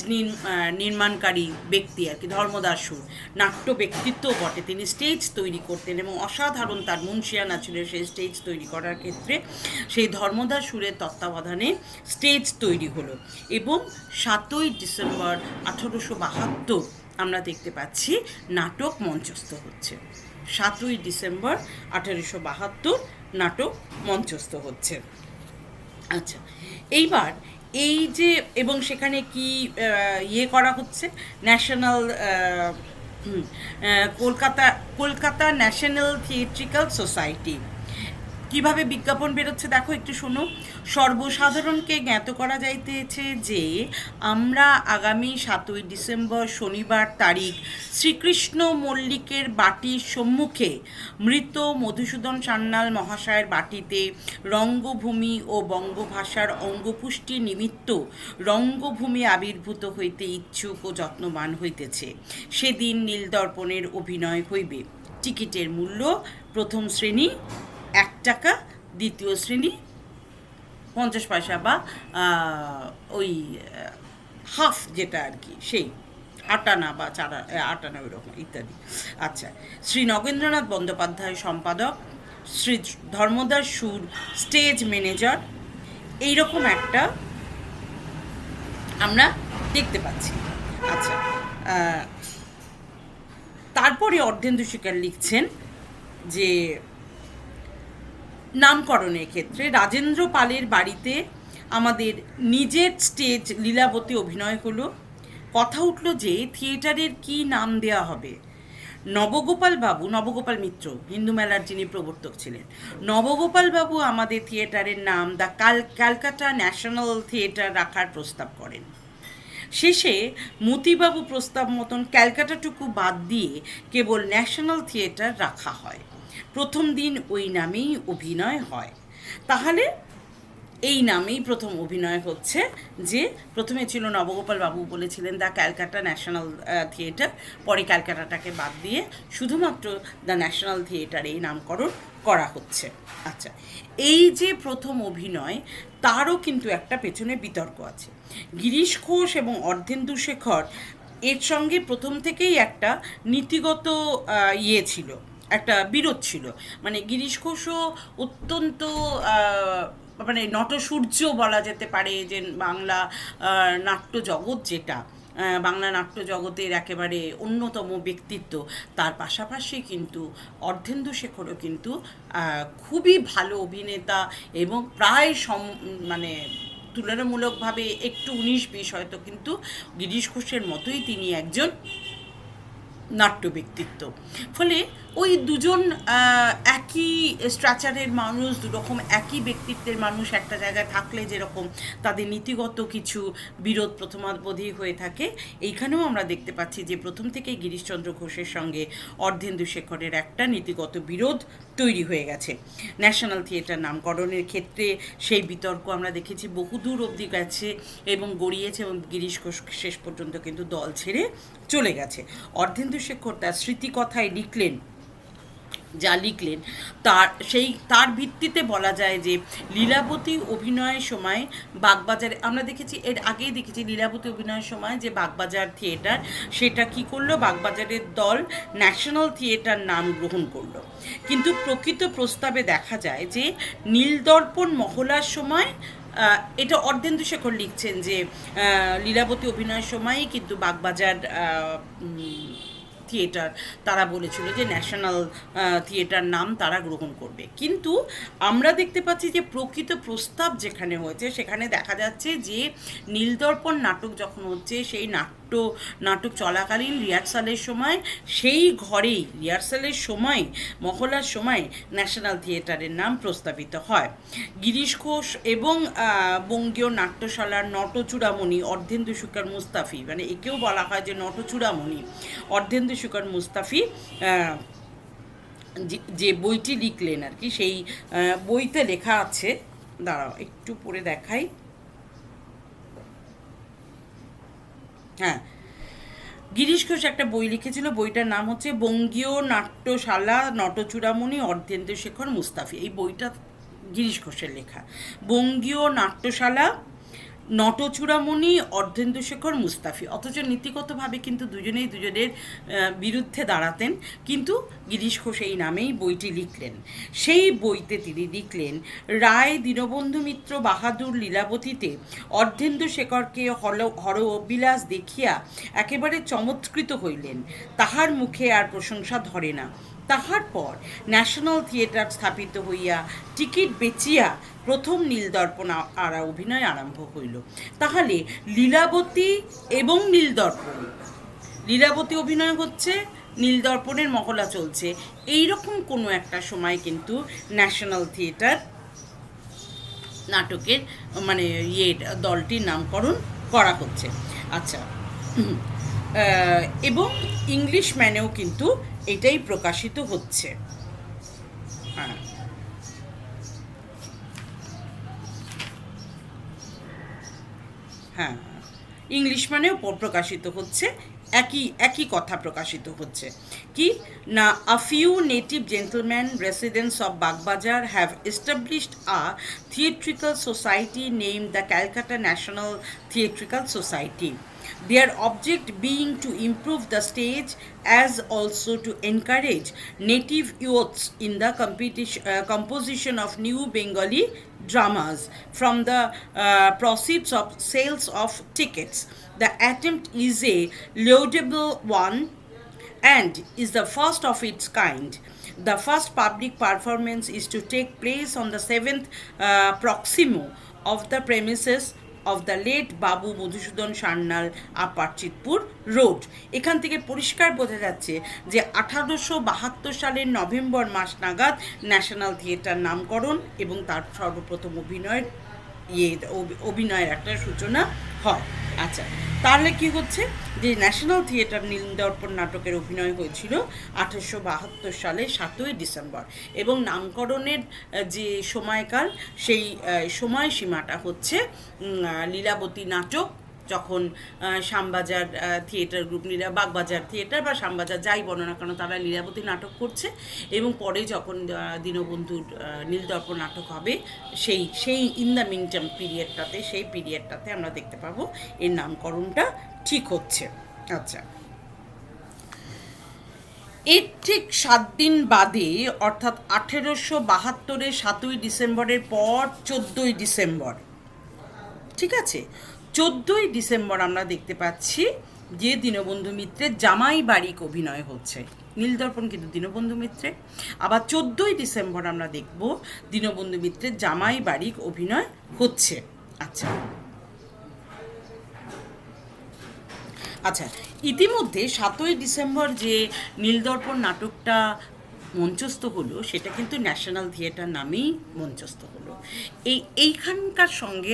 নির্মাণকারী ব্যক্তি আর কি, ধর্মদাস সুর নাট্য ব্যক্তিত্ব বটে, তিনি স্টেজ তৈরি করতেন এবং অসাধারণ তার মুন্সিয়ানা ছিল সেই স্টেজ তৈরি করার ক্ষেত্রে। সেই ধর্মদাস সুরের তত্ত্বাবধানে স্টেজ তৈরি হলো, এবং 7ই ডিসেম্বর 1872 আমরা দেখতে পাচ্ছি নাটক মঞ্চস্থ হচ্ছে। 7ই ডিসেম্বর 1872 নাটক মঞ্চস্থ হচ্ছে। আচ্ছা, এইবার এই যে, এবং সেখানে কি করা হচ্ছে, national Kolkata national theatrical society কিভাবে বিজ্ঞাপন বেরোচ্ছে দেখো একটু শোনো। সর্বসাধারণকে জ্ঞাত করা যাইতেছে যে আমরা আগামী 7ই ডিসেম্বর শনিবার তারিখ শ্রীকৃষ্ণ মল্লিকের বাটির সম্মুখে মৃত মধুসূদন সান্যাল মহাশয়ের বাটিতে রঙ্গভূমি ও বঙ্গভাষার অঙ্গপুষ্টি নিমিত্ত রঙ্গভূমি আবির্ভূত হইতে ইচ্ছুক ও যত্নবান হইতেছে। সেদিন নীলদর্পণের অভিনয় হইবে। টিকিটের মূল্য প্রথম শ্রেণী 1 টাকা, দ্বিতীয় শ্রেণী 50 পয়সা বা ওই হাফ যেটা আর কি, সেই 8 আনা বা 8 আনা ওইরকম ইত্যাদি। আচ্ছা, শ্রী নগেন্দ্রনাথ বন্দ্যোপাধ্যায় সম্পাদক, শ্রী ধর্মদাস সুর স্টেজ ম্যানেজার, এইরকম একটা আমরা দেখতে পাচ্ছি। আচ্ছা, তারপরে অর্ধেন্দু শিকার লিখছেন যে নামকরণের ক্ষেত্রে রাজেন্দ্র পালের বাড়িতে আমাদের নিজের স্টেজ লীলাবতী অভিনয় হলো। কথা উঠল যে থিয়েটারের কি নাম দেওয়া হবে। নবগোপাল মিত্র, হিন্দু মেলার যিনি প্রবর্তক ছিলেন, নবগোপাল বাবু আমাদের থিয়েটারের নাম দ্য ক্যালকাটা ন্যাশনাল থিয়েটার রাখার প্রস্তাব করেন। শেষে মতিবাবু প্রস্তাব মতন ক্যালকাটাটুকু বাদ দিয়ে কেবল ন্যাশনাল থিয়েটার রাখা হয়। প্রথম দিন ওই নামেই অভিনয় হয়। তাহলে এই নামেই প্রথম অভিনয় হচ্ছে, যে প্রথমে ছিল নবগোপাল বাবু বলেছিলেন দ্য ক্যালকাটা ন্যাশনাল থিয়েটার, পরে ক্যালকাটাটাকে বাদ দিয়ে শুধুমাত্র দ্য ন্যাশনাল থিয়েটার এই নামকরণ করা হচ্ছে। আচ্ছা, এই যে প্রথম অভিনয়, তারও কিন্তু একটা পেছনে বিতর্ক আছে। গিরিশ ঘোষ এবং অর্ধেন্দু শেখর এর সঙ্গে প্রথম থেকেই একটা নীতিগত ছিল, একটা বিরোধ ছিল। মানে গিরিশ ঘোষও অত্যন্ত মানে নটসূর্য বলা যেতে পারে, যে বাংলা নাট্য জগৎ যেটা, বাংলা নাট্য জগতের একেবারে অন্যতম ব্যক্তিত্ব, তার পাশাপাশি কিন্তু অর্ধেন্দু শেখরও কিন্তু খুবই ভালো অভিনেতা, এবং প্রায় মানে তুলনামূলকভাবে একটু 19-20 হয়তো, কিন্তু গিরিশ ঘোষের মতোই তিনি একজন নাট্য ব্যক্তিত্ব। ফলে ওই দুজন একই স্ট্রাকচারের মানুষ, দুরকম একই ব্যক্তিত্বের মানুষ একটা জায়গায় থাকলে যেরকম তাদের নীতিগত কিছু বিরোধ প্রথমাবধি হয়ে থাকে, এইখানেও আমরা দেখতে পাচ্ছি যে প্রথম থেকেই গিরিশচন্দ্র ঘোষের সঙ্গে অর্ধেন্দু শেখরের একটা নীতিগত বিরোধ তৈরি হয়ে গেছে। ন্যাশনাল থিয়েটার নামকরণের ক্ষেত্রে সেই বিতর্ক আমরা দেখেছি বহুদূর অবধি গেছে এবং গড়িয়েছে, এবং গিরিশ ঘোষ শেষ পর্যন্ত কিন্তু দল ছেড়ে চলে গেছে। অর্ধেন্দু শেখর তার স্মৃতিকথায় লিখলেন যা লিখলেন, তার ভিত্তিতে বলা যায় যে লীলাবতী অভিনয়ের সময় বাগবাজারে, আমরা দেখেছি এর আগেই দেখেছি লীলাবতী অভিনয়ের সময় যে বাগবাজার থিয়েটার, সেটা কি করলো, বাগবাজারের দল ন্যাশনাল থিয়েটার নাম গ্রহণ করলো। কিন্তু প্রকৃত প্রস্তাবে দেখা যায় যে নীলদর্পণ মহলার সময়, এটা অর্ধেন্দু শেখর লিখছেন যে লীলাবতী অভিনয়ের সময়ই কিন্তু বাগবাজার থিয়েটার তারা বলেছিল যে ন্যাশনাল থিয়েটার নাম তারা গ্রহণ করবে, কিন্তু আমরা দেখতে পাচ্ছি যে প্রকৃত প্রস্তাব যেখানে হয়েছে সেখানে দেখা যাচ্ছে যে নীলদর্পণ নাটক যখন হচ্ছে সেই নাটক চলাকালীন রিহার্সালের সময় সেই ঘরেই রিহার্সালের সময় মহলার সময় ন্যাশনাল থিয়েটারের নাম প্রস্তাবিত হয়। গিরিশ ঘোষ এবং বঙ্গীয় নাট্যশালার নটচূড়ামণি অর্ধেন্দু শেখর মুস্তাফি, মানে একেও বলা হয় যে নটচূড়ামণি অর্ধেন্দু শেখর মুস্তাফি যে বইটি লিখলেন আর কি, সেই বইতে লেখা আছে, দাঁড়াও একটু পড়ে দেখাই। হ্যাঁ, গিরিশ ঘোষ একটা বই লিখেছিল, বইটার নাম হচ্ছে বঙ্গীয় নাট্যশালা নটচূড়ামণি অর্ধেন্দু শেখর মুস্তাফি। এই বইটা গিরিশ ঘোষের লেখা। বঙ্গীয় নাট্যশালা নটচূড়ামণি অর্ধেন্দু শেখর মুস্তাফি, অথচ নীতিগতভাবে কিন্তু দুজনেই দুজনের বিরুদ্ধে দাঁড়াতেন, কিন্তু গিরিশ ঘোষ এই নামেই বইটি লিখলেন। সেই বইতে তিনি লিখলেন, রায় দীনবন্ধু মিত্র বাহাদুর লীলাবতীতে অর্ধেন্দু শেখরকে হরবিলাস দেখিয়া একেবারে চমৎকৃত হইলেন, তাহার মুখে আর প্রশংসা ধরে না। তাহার পর ন্যাশনাল থিয়েটার স্থাপিত হইয়া টিকিট বেচিয়া প্রথম নীলদর্পণ অভিনয় আরম্ভ হইল। তাহলে লীলাবতী এবং নীলদর্পণ, লীলাবতী অভিনয় হচ্ছে, নীলদর্পণের মহলা চলছে, এইরকম কোনো একটা সময় কিন্তু ন্যাশনাল থিয়েটার নাটকের মানে দলটির নামকরণ করা হচ্ছে। আচ্ছা, এবং ইংলিশ ম্যানেও কিন্তু এটাই প্রকাশিত হচ্ছে। হ্যাঁ, হ্যাঁ, ইংলিশ মানেও প্রকাশিত হচ্ছে, একই কথা প্রকাশিত হচ্ছে কি না, a few native gentleman residents of Bagbazar have established a theatrical society named the Calcutta national theatrical society, their object being to improve the stage as also to encourage native youths in the composition of new Bengali dramas from the proceeds of sales of tickets. The attempt is a laudable one and is the first of its kind. The first public performance is to take place on the 7th proximo of the premises of the late Babu Madhusudan Sanyal, upper Chitpur road. এখান থেকে পরিষ্কার বোঝা যাচ্ছে যে 1872 সালের নভেম্বর মাস নাগাদ ন্যাশনাল থিয়েটার নামকরণ এবং তার সর্বপ্রথম অভিনয়ের একটা সূচনা হয়। আচ্ছা, তাহলে কি হচ্ছে যে ন্যাশনাল থিয়েটার নীলদর্পণ নাটকের অভিনয় হয়েছিল 1872 সালের 7ই ডিসেম্বর, এবং নামকরণের যে সময়কাল সেই সময়সীমাটা হচ্ছে লীলাবতী নাটক যখন Shyambazar theatre group Bagbazar theatre বা শ্যামবাজার যাই বলো না কেন তারা লীলাবতী নাটক করছে, এবং পরে যখন দীনবন্ধুর নীলদর্পণ নাটক হবে সেই ইন দ্য মিনটার্ম পিরিয়ডটাতে, সেই পিরিয়ডটাতে আমরা দেখতে পাবো এর নামকরণটা ঠিক হচ্ছে। আচ্ছা, এর ঠিক 7 দিন বাদে অর্থাৎ 1872-এর 7ই ডিসেম্বরের পর 14ই ডিসেম্বর, ঠিক আছে, 14ই ডিসেম্বর আমরা দেখতে পাচ্ছি যে দীনবন্ধু মিত্রের জামাই বাড়িক অভিনয় হচ্ছে। নীলদর্পণ কিন্তু দীনবন্ধু মিত্রের, আবার 14ই ডিসেম্বর আমরা দেখব দীনবন্ধু মিত্রের জামাই বাড়িক অভিনয় হচ্ছে। আচ্ছা, আচ্ছা, ইতিমধ্যে 7ই ডিসেম্বর যে নীলদর্পণ নাটকটা মঞ্চস্থ হলো সেটা কিন্তু ন্যাশনাল থিয়েটার নামেই মঞ্চস্থ হলো। এইখানকার সঙ্গে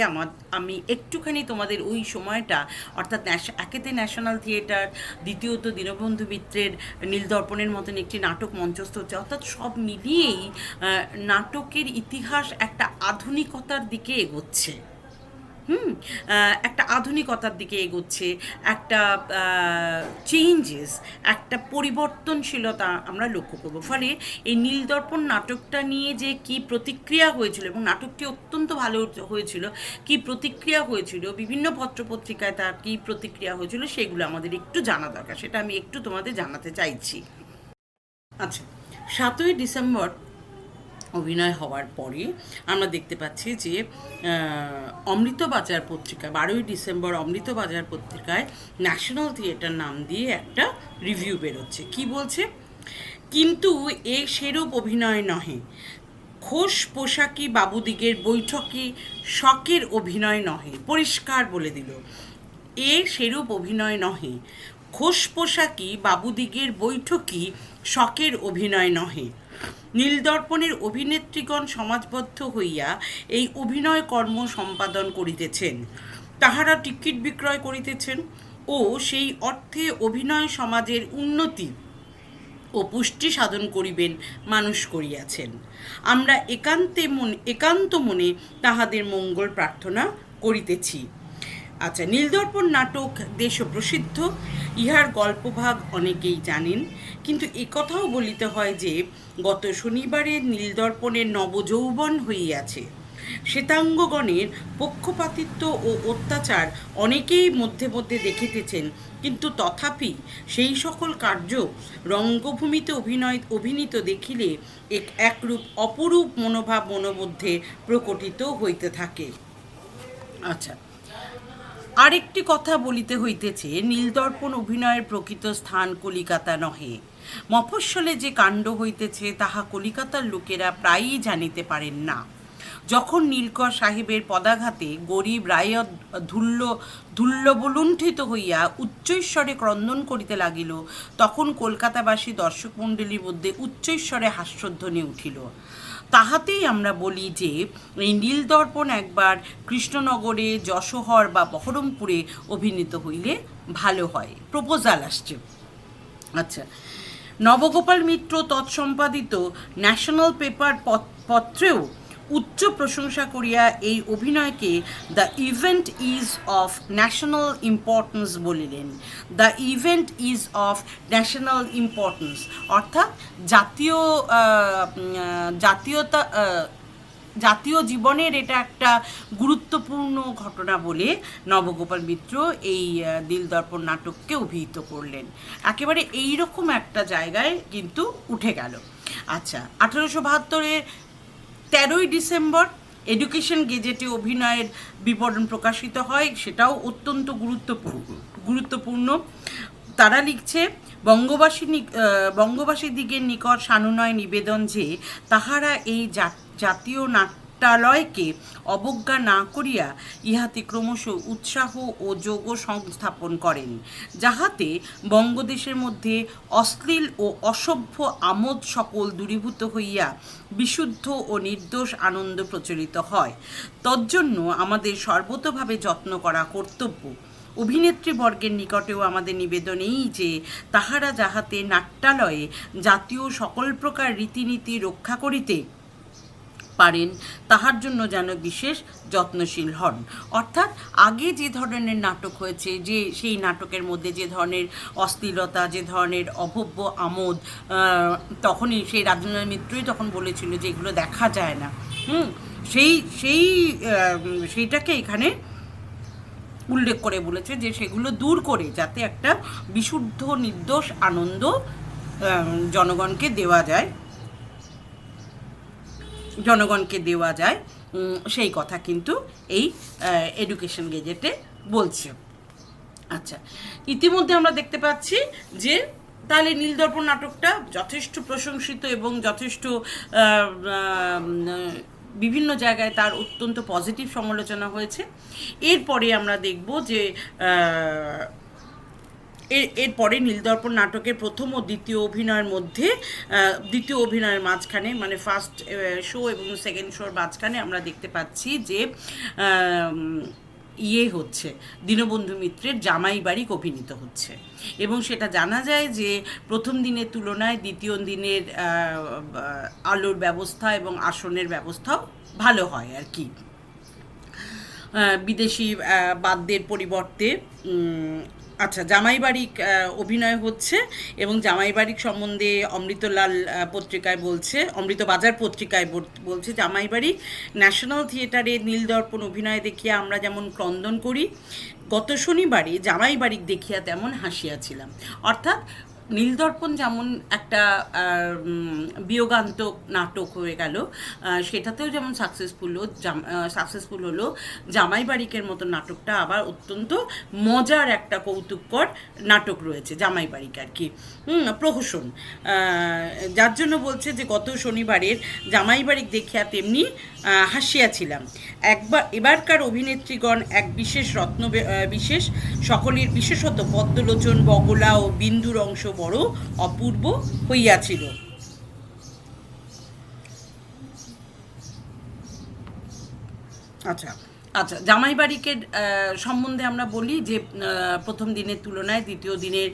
আমি একটুখানি তোমাদের ওই সময়টা, অর্থাৎ একেতে ন্যাশনাল থিয়েটার, দ্বিতীয়ত দীনবন্ধু মিত্রের নীলদর্পণের মতন একটি নাটক মঞ্চস্থ হচ্ছে, অর্থাৎ সব মিলিয়েই নাটকের ইতিহাস একটা আধুনিকতার দিকে এগোচ্ছে। একটা আধুনিকতার দিকে এগোচ্ছে, একটা চেঞ্জেস, একটা পরিবর্তনশীলতা আমরা লক্ষ্য করব। ফলে এই নীলদর্পণ নাটকটা নিয়ে যে কি প্রতিক্রিয়া হয়েছিল, এবং নাটকটি অত্যন্ত ভালো হয়েছিল, কি প্রতিক্রিয়া হয়েছিল, বিভিন্ন পত্রপত্রিকায় তার কি প্রতিক্রিয়া হয়েছিল, সেগুলো আমাদের একটু জানা দরকার, সেটা আমি একটু তোমাদের জানাতে চাইছি। আচ্ছা, 7ই ডিসেম্বর অভিনয় হওয়ার পরে আমরা দেখতে পাচ্ছি যে অমৃতবাজার পত্রিকা 12ই ডিসেম্বর অমৃতবাজার পত্রিকায় ন্যাশনাল থিয়েটার নাম দিয়ে একটা রিভিউ বেরোচ্ছে। কি বলছে? কিন্তু এ সেরূপ অভিনয় নহে, খোশ পোশাকি বাবুদিগের বৈঠকি শখের অভিনয় নহে। পরিষ্কার বলে দিল, এ সেরূপ অভিনয় নহে, খোশ পোশাকি বাবুদিগের বৈঠকি শখের অভিনয় নহে। নীলদর্পণের অভিনেত্রীগণ সমাজবদ্ধ হইয়া এই অভিনয় কর্ম সম্পাদন করিতেছেন, তাহারা টিকিট বিক্রয় করিতেছেন ও সেই অর্থে অভিনয় সমাজের উন্নতি ও পুষ্টি সাধন করিবেন মানুষ করিয়াছেন। আমরা একান্ত মনে তাহাদের মঙ্গল প্রার্থনা করিতেছি। আচ্ছা, নীলদর্পণ নাটক দেশ প্রসিদ্ধ, ইহার গল্পভাগ অনেকেই জানেন, কিন্তু একথাও বলিতে হয় যে গত শনিবারে নীলদর্পণের নবযৌবন হইয়াছে। শ্বেতাঙ্গগণের পক্ষপাতিত্ব ও অত্যাচার অনেকেই মধ্যে মধ্যে দেখিতেছেন, কিন্তু তথাপি সেই সকল কার্য রঙ্গভূমিতে অভিনীত দেখিলে একরূপ অপরূপ মনোভাব মনোমধ্যে প্রকটিত হইতে থাকে। আচ্ছা, আরেকটি কথা বলিতে হইতেছে, নীলদর্পণ অভিনয়ের প্রকৃত স্থান কলিকাতা নহে। মফস্বলে যে কাণ্ড হইতেছে তাহা কলিকাতার লোকেরা প্রায়ই জানিতে পারেন না। যখন নীলকর সাহেবের পদাঘাতে গরিব রায়ত ধুল্লবলুণ্ঠিত হইয়া উচ্চৈশ্বরে ক্রন্দন করিতে লাগিল, তখন কলকাতাবাসী দর্শকমণ্ডলীর মধ্যে উচ্চৈশ্বরে হাস্যধ্বনি উঠিল। তাহাতেই আমরা বলি যে এই নীলদর্পণ একবার কৃষ্ণনগরে, যশোহর বা বহরমপুরে অভিনীত হইলে ভালো হয়। প্রপোজাল আসছে। আচ্ছা, নবগোপাল মিত্র তৎসম্পাদিত ন্যাশনাল পেপার পত্রেও উচ্চ প্রশংসা করিয়া এই অভিনয়কে the event is of national importance বলিলেন। The event is of national importance অর্থাৎ জাতীয় জীবনের এটা একটা গুরুত্বপূর্ণ ঘটনা বলে নবগোপাল মিত্র এই নীলদর্পণ নাটককে অভিহিত করলেন। একেবারে এইরকম একটা জায়গায় কিন্তু উঠে গেল। আচ্ছা, 1872-এর 13ই ডিসেম্বর এডুকেশন গেজেটে অভিনয়ের বিবরণ প্রকাশিত হয়, সেটাও অত্যন্ত গুরুত্বপূর্ণ। তারা লিখছে, বঙ্গবাসীদিগের নিকট সানুনয় নিবেদন যে তাহারা এই জাতীয় নাট্যালয়কে অবজ্ঞা না করিয়া ইহাতে ক্রমশ উৎসাহ ও যোগ সংস্থাপন করেন, যাহাতে বঙ্গদেশের মধ্যে অশ্লীল ও অসভ্য আমোদ সকল দূরীভূত হইয়া বিশুদ্ধ ও নির্দোষ আনন্দ প্রচলিত হয়। তজ্জন্য আমাদের সর্বতোভাবে যত্ন করা কর্তব্য। অভিনেত্রীবর্গের নিকটেও আমাদের নিবেদন এই যে তাহারা যাহাতে নাট্যালয়ে জাতীয় সকল প্রকার রীতিনীতি রক্ষা করিতে পারেন, তাহার জন্য যেন বিশেষ যত্নশীল হন। অর্থাৎ আগে যে ধরনের নাটক হয়েছে, যে সেই নাটকের মধ্যে যে ধরনের অশ্লীলতা, যে ধরনের অভব্য আমোদ, তখনই সেই রাজেন্দ্রনাথ মিত্রই তখন বলেছিল যে এগুলো দেখা যায় না। সেইটাকে এখানে উল্লেখ করে বলেছে যে সেগুলো দূর করে যাতে একটা বিশুদ্ধ নির্দোষ আনন্দ জনগণকে দেওয়া যায় সেই কথা কিন্তু এই এডুকেশন গেজেটে বলছে। আচ্ছা, ইতিমধ্যে আমরা দেখতে পাচ্ছি যে তাহলে নীলদর্পণ নাটকটা যথেষ্ট প্রশংসিত এবং যথেষ্ট বিভিন্ন জায়গায় তার অত্যন্ত পজিটিভ সমালোচনা হয়েছে। এরপরে আমরা দেখব যে এরপরে নীলদর্পণ নাটকের প্রথম ও দ্বিতীয় অভিনয়ের মাঝখানে, মানে ফার্স্ট শো এবং সেকেন্ড শোর মাঝখানে আমরা দেখতে পাচ্ছি যে হচ্ছে দীনবন্ধু মিত্রের জামাই বাড়ি অভিনীত হচ্ছে, এবং সেটা জানা যায় যে প্রথম দিনের তুলনায় দ্বিতীয় দিনের আলোর ব্যবস্থা এবং আসনের ব্যবস্থাও ভালো হয় আর কি। বিদেশি বাদ্যের পরিবর্তে আচ্ছা, জামাইবাড়ি অভিনয় হচ্ছে এবং জামাইবাড়ি সম্বন্ধে অমৃতবাজার পত্রিকায় বলছে জামাইবাড়ি ন্যাশনাল থিয়েটারে নীলদর্পণ অভিনয় দেখিয়া আমরা যেমন ক্রন্দন করি, গত শনিবারে জামাইবাড়ি দেখিয়া তেমন হাসিয়াছিলাম। অর্থাৎ নীলদর্পণ যেমন একটা বিয়োগান্তক নাটক হয়ে গেল, সেটাতেও যেমন সাকসেসফুল হলো, জামাই বাড়িকের মতো নাটকটা আবার অত্যন্ত মজার একটা কৌতুককর নাটক রয়েছে জামাই বাড়িক আর কি, প্রহসন, যার জন্য বলছে যে গত শনিবারের জামাই বাড়িক দেখিয়া তেমনি হাসিয়াছিলাম। এবারকার অভিনেত্রীগণ এক বিশেষ বিশেষ, সকলের বিশেষত পদ্মলোচন, বগলা ও বিন্দুর অংশ বড় অপূর্ব হইয়াছিল। আচ্ছা আচ্ছা, জামাই বাড়িকের সম্বন্ধে আমরা বলি যে প্রথম দিনের তুলনায় দ্বিতীয় দিনের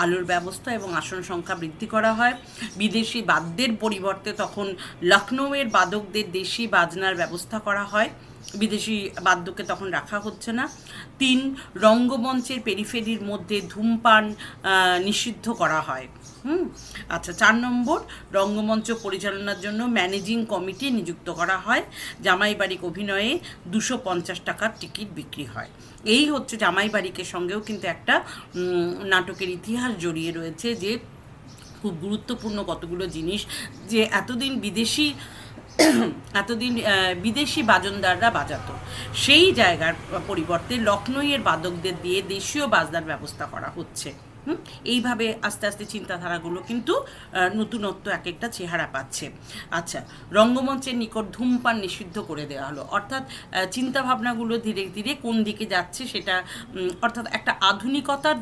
আলোর ব্যবস্থা এবং আসন সংখ্যা বৃদ্ধি করা হয়। বিদেশি বাদ্যের পরিবর্তে তখন লখনৌয়ের বাদকদের দেশি বাজনার ব্যবস্থা করা হয়, বিদেশি বাদ্যকে তখন রাখা হচ্ছে না। 3, রঙ্গমঞ্চের পেরিফেরির মধ্যে ধূমপান নিষিদ্ধ করা হয়। আচ্ছা, 4 নম্বর, রঙ্গমঞ্চ পরিচালনার জন্য ম্যানেজিং কমিটি নিযুক্ত করা হয়। জামাই বাড়িক অভিনয়ে 250 টাকার টিকিট বিক্রি হয়। এই হচ্ছে জামাই বাড়িকের সঙ্গেও কিন্তু একটা নাটকের ইতিহাস জড়িয়ে রয়েছে, যে খুব গুরুত্বপূর্ণ কতগুলো জিনিস, যে এতদিন বিদেশি বাজনদাররা বাজাতো, সেই জায়গার পরিবর্তে লখনৌয়ের বাদকদের দিয়ে দেশীয় বাজনার ব্যবস্থা করা হচ্ছে। এইভাবে আস্তে আস্তে চিন্তাধারাগুলো কিন্তু নতুনত্ব এক একটা চেহারা পাচ্ছে। আচ্ছা, রঙ্গমঞ্চের নিকট ধূমপান নিষিদ্ধ করে দেওয়া হলো, অর্থাৎ চিন্তাভাবনাগুলো ধীরে ধীরে কোন দিকে যাচ্ছে সেটা, অর্থাৎ একটা আধুনিকতার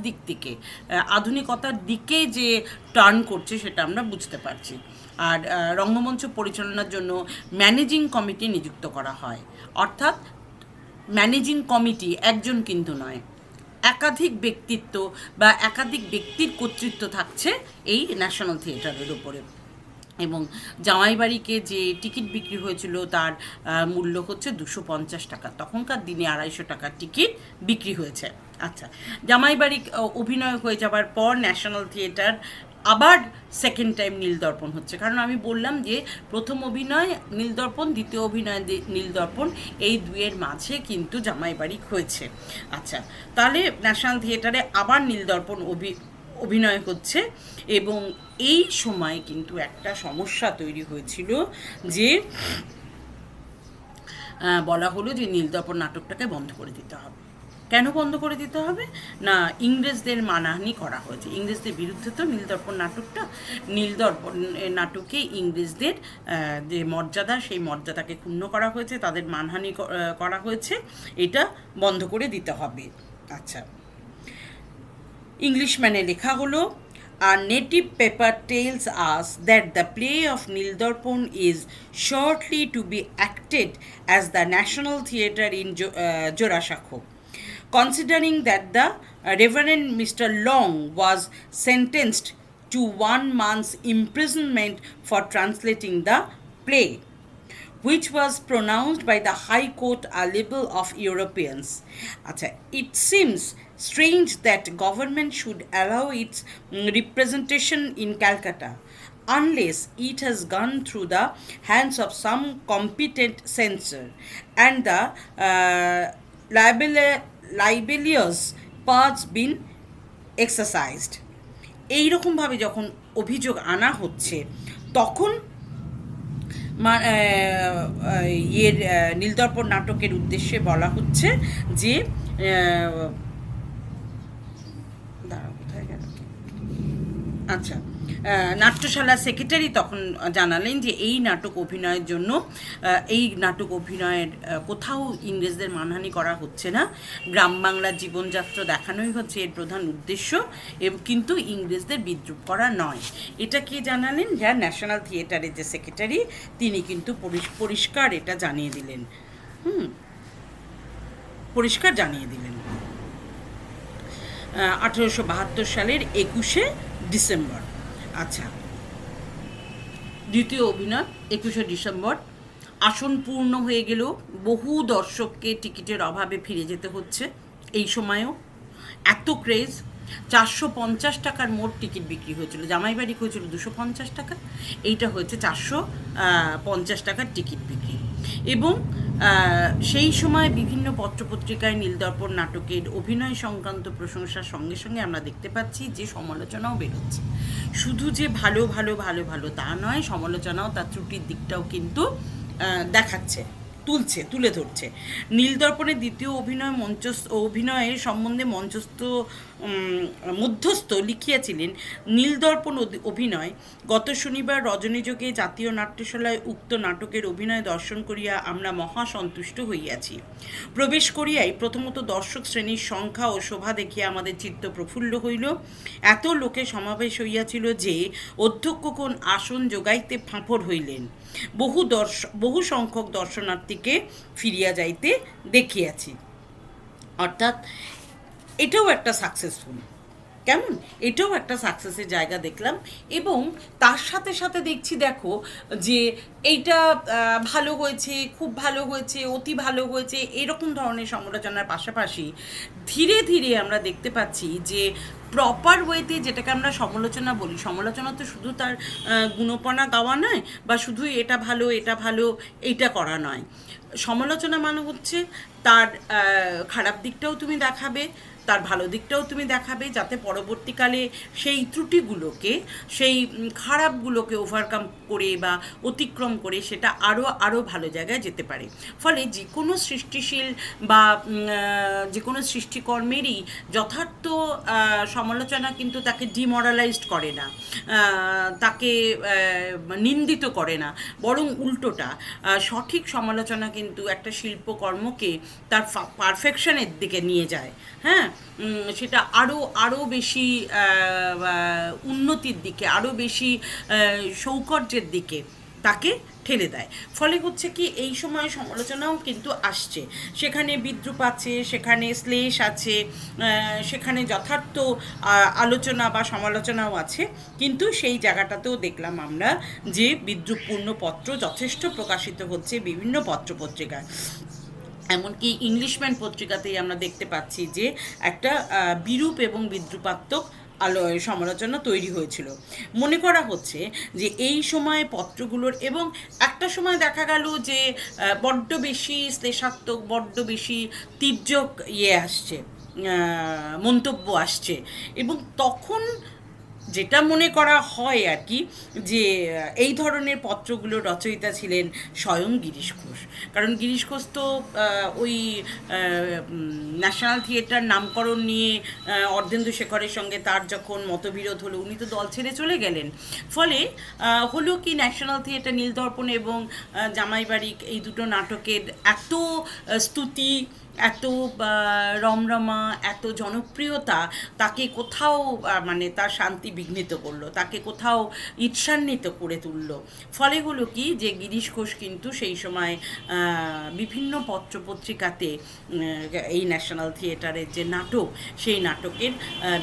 দিকে যে টার্ন করছে সেটা আমরা বুঝতে পারছি। আর রঙ্গমঞ্চ পরিচালনার জন্য ম্যানেজিং কমিটি নিযুক্ত করা হয়, অর্থাৎ ম্যানেজিং কমিটি একজন কিন্তু নয়, একাধিক ব্যক্তিত্ব বা একাধিক ব্যক্তির কর্তৃত্ব থাকছে এই ন্যাশনাল থিয়েটারের উপরে। এবং জামাই বাড়িকে যে টিকিট বিক্রি হয়েছিল তার মূল্য হচ্ছে 250 টাকা, তখনকার দিনে 250 টাকার টিকিট বিক্রি হয়েছে। আচ্ছা, জামাই বাড়ি অভিনয় হয়ে যাওয়ার পর ন্যাশনাল থিয়েটার আবার সেকেন্ড টাইম নীলদর্পণ হচ্ছে, কারণ আমি বললাম যে প্রথম অভিনয় নীলদর্পণ, দ্বিতীয় অভিনয় নীলদর্পণ, এই দুয়ের মাঝে কিন্তু জামাই বাড়িক হয়েছে। আচ্ছা, তাহলে ন্যাশনাল থিয়েটারে আবার নীলদর্পণ অভিনয় হচ্ছে, এবং এই সময় কিন্তু একটা সমস্যা তৈরি হয়েছিল, যে বলা হলো যে নীলদর্পণ নাটকটাকে বন্ধ করে দিতে হবে। কেন বন্ধ করে দিতে হবে? না, ইংরেজদের মানহানি করা হয়েছে, ইংরেজদের বিরুদ্ধে তো নীলদর্পণ নাটকে ইংরেজদের যে মর্যাদা, সেই মর্যাদাকে ক্ষুণ্ণ করা হয়েছে, তাদের মানহানি করা হয়েছে, এটা বন্ধ করে দিতে হবে। আচ্ছা, ইংলিশম্যানে লেখা হলো, our native paper tells us that the play of Nildarpon is shortly to be acted as the National Theatre in Jorashakho. Considering that the Reverend Mr. Long was sentenced to 1 month's imprisonment for translating the play, which was pronounced by the High Court a libel of Europeans. It seems strange that government should allow its representation in Calcutta unless it has gone through the hands of some competent censor and the libellous parts been exercised. এইরকমভাবে যখন অভিযোগ আনা হচ্ছে, তখন নীলদর্পণ নাটকের উদ্দেশ্যে বলা হচ্ছে যে আচ্ছা, নাট্যশালার সেক্রেটারি তখন জানালেন যে এই নাটক অভিনয়ের কোথাও ইংরেজদের মানহানি করা হচ্ছে না, গ্রাম বাংলার জীবনযাত্রা দেখানোই হচ্ছে এর প্রধান উদ্দেশ্য, কিন্তু ইংরেজদের বিদ্রুপ করা নয়। এটা কে জানালেন? যা ন্যাশনাল থিয়েটারের যে সেক্রেটারি, তিনি কিন্তু পরিষ্কার এটা জানিয়ে দিলেন। পরিষ্কার জানিয়ে দিলেন 1872 সালের 21শে ডিসেম্বর। আচ্ছা, দ্বিতীয় অভিনয় 21শে ডিসেম্বর। আসন পূর্ণ হয়ে গেলেও বহু দর্শককে টিকিটের অভাবে ফিরে যেতে হচ্ছে। এই সময়ও এত ক্রেজ, 450 টাকার মোট টিকিট বিক্রি হয়েছিল। জামাই বাড়ি হয়েছিল 250 টাকা, এইটা হয়েছে 450 টাকার টিকিট বিক্রি। এবং সেই সময় বিভিন্ন পত্রপত্রিকায় নীলদর্পণ নাটকের অভিনয় সংক্রান্ত প্রশংসার সঙ্গে সঙ্গে আমরা দেখতে পাচ্ছি যে সমালোচনাও বেরোচ্ছে। শুধু যে ভালো ভালো ভালো ভালো তা নয়, সমালোচনাও তার ত্রুটির দিকটাও কিন্তু দেখাচ্ছে, তুলে ধরছে। নীলদর্পণের দ্বিতীয় অভিনয়ের সম্বন্ধে মধ্যস্থ লিখিয়াছিলেন, নীলদর্পণ অভিনয় গত শনিবার রজনীযোগে জাতীয় নাট্যশালায় উক্ত নাটকের অভিনয় দর্শন করিয়া আমরা মহা সন্তুষ্ট হইয়াছি। প্রবেশ করিয়াই প্রথমত দর্শক শ্রেণীর সংখ্যা ও শোভা দেখিয়া আমাদের চিত্ত প্রফুল্ল হইল। এত লোকে সমাবেশ হইয়াছিল যে অধ্যক্ষগণ আসন যোগাইতে ফাঁপড় হইলেন। বহু সংখ্যক দর্শনার্থীকে ফিরিয়া যাইতে দেখিয়াছি। অর্থাৎ এটাও একটা সাকসেসফুল, কেমন, এটাও একটা সাকসেসের জায়গা দেখলাম। এবং তার সাথে সাথে দেখছি, দেখো যে এইটা ভালো হয়েছে, খুব ভালো হয়েছে, অতি ভালো হয়েছে, এরকম ধরনের সমালোচনার পাশাপাশি ধীরে ধীরে আমরা দেখতে পাচ্ছি যে প্রপার ওয়েতে, যেটাকে আমরা সমালোচনা বলি, সমালোচনা তো শুধু তার গুণপনা গাওয়া নয়, বা শুধু এটা ভালো এইটা করা নয়। সমালোচনা মানে হচ্ছে তার খারাপ দিকটাও তুমি দেখাবে, তার ভালো দিকটাও তুমি দেখাবে, যাতে পরবর্তীকালে সেই ত্রুটিগুলোকে, সেই খারাপগুলোকে ওভারকাম করে বা অতিক্রম করে সেটা আরও ভালো জায়গায় যেতে পারে। ফলে যে কোনো সৃষ্টিশীল বা যে কোনো সৃষ্টিকর্মেরই যথার্থ সমালোচনা কিন্তু তাকে ডিমোরালাইজড করে না, তাকে নিন্দিত করে না, বরং উল্টোটা সঠিক সমালোচনা কিন্তু একটা শিল্পকর্মকে তার পারফেকশনের দিকে নিয়ে যায়। হ্যাঁ, সেটা আরও বেশি উন্নতির দিকে, আরও বেশি সৌকর্যের দিকে তাকে ঠেলে দেয়। ফলে হচ্ছে কি, এই সময় সমালোচনাও কিন্তু আসছে, সেখানে বিদ্রূপ আছে, সেখানে শ্লেষ আছে, সেখানে যথার্থ আলোচনা বা সমালোচনাও আছে। কিন্তু সেই জায়গাটাতেও দেখলাম আমরা যে বিদ্রূপপূর্ণ পত্র যথেষ্ট প্রকাশিত হচ্ছে বিভিন্ন পত্রপত্রিকায়। এমনকি ইংলিশম্যান পত্রিকাতেই আমরা দেখতে পাচ্ছি যে একটা বিরূপ এবং বিদ্রূপাত্মক সমালোচনা তৈরি হয়েছিল। মনে করা হচ্ছে যে এই সময় পত্রগুলোর, এবং একটা সময় দেখা গেল যে বড্ড বেশি শ্লেষাত্মক, বড্ড বেশি তীর্যক আসছে, মন্তব্য আসছে, এবং তখন যেটা মনে করা হয় আর কি, যে এই ধরনের পত্রগুলোর রচয়িতা ছিলেন স্বয়ং গিরিশ ঘোষ। কারণ গিরিশ ঘোষ তো ওই ন্যাশনাল থিয়েটার নামকরণ নিয়ে অর্ধেন্দু শেখরের সঙ্গে তার যখন মতবিরোধ হলো, উনি তো দল ছেড়ে চলে গেলেন। ফলে হলো কি, ন্যাশনাল থিয়েটার নীলদর্পণ এবং জামাইবাড়ি এই দুটো নাটকের এত স্তুতি, এত রমরমা, এত জনপ্রিয়তা তাকে কোথাও মানে তার শান্তি বিঘ্নিত করলো, তাকে কোথাও ঈর্ষান্বিত করে তুললো। ফলে হলো কি, যে গিরিশ ঘোষ কিন্তু সেই সময় বিভিন্ন পত্রপত্রিকাতে এই ন্যাশনাল থিয়েটারের যে নাটক, সেই নাটকের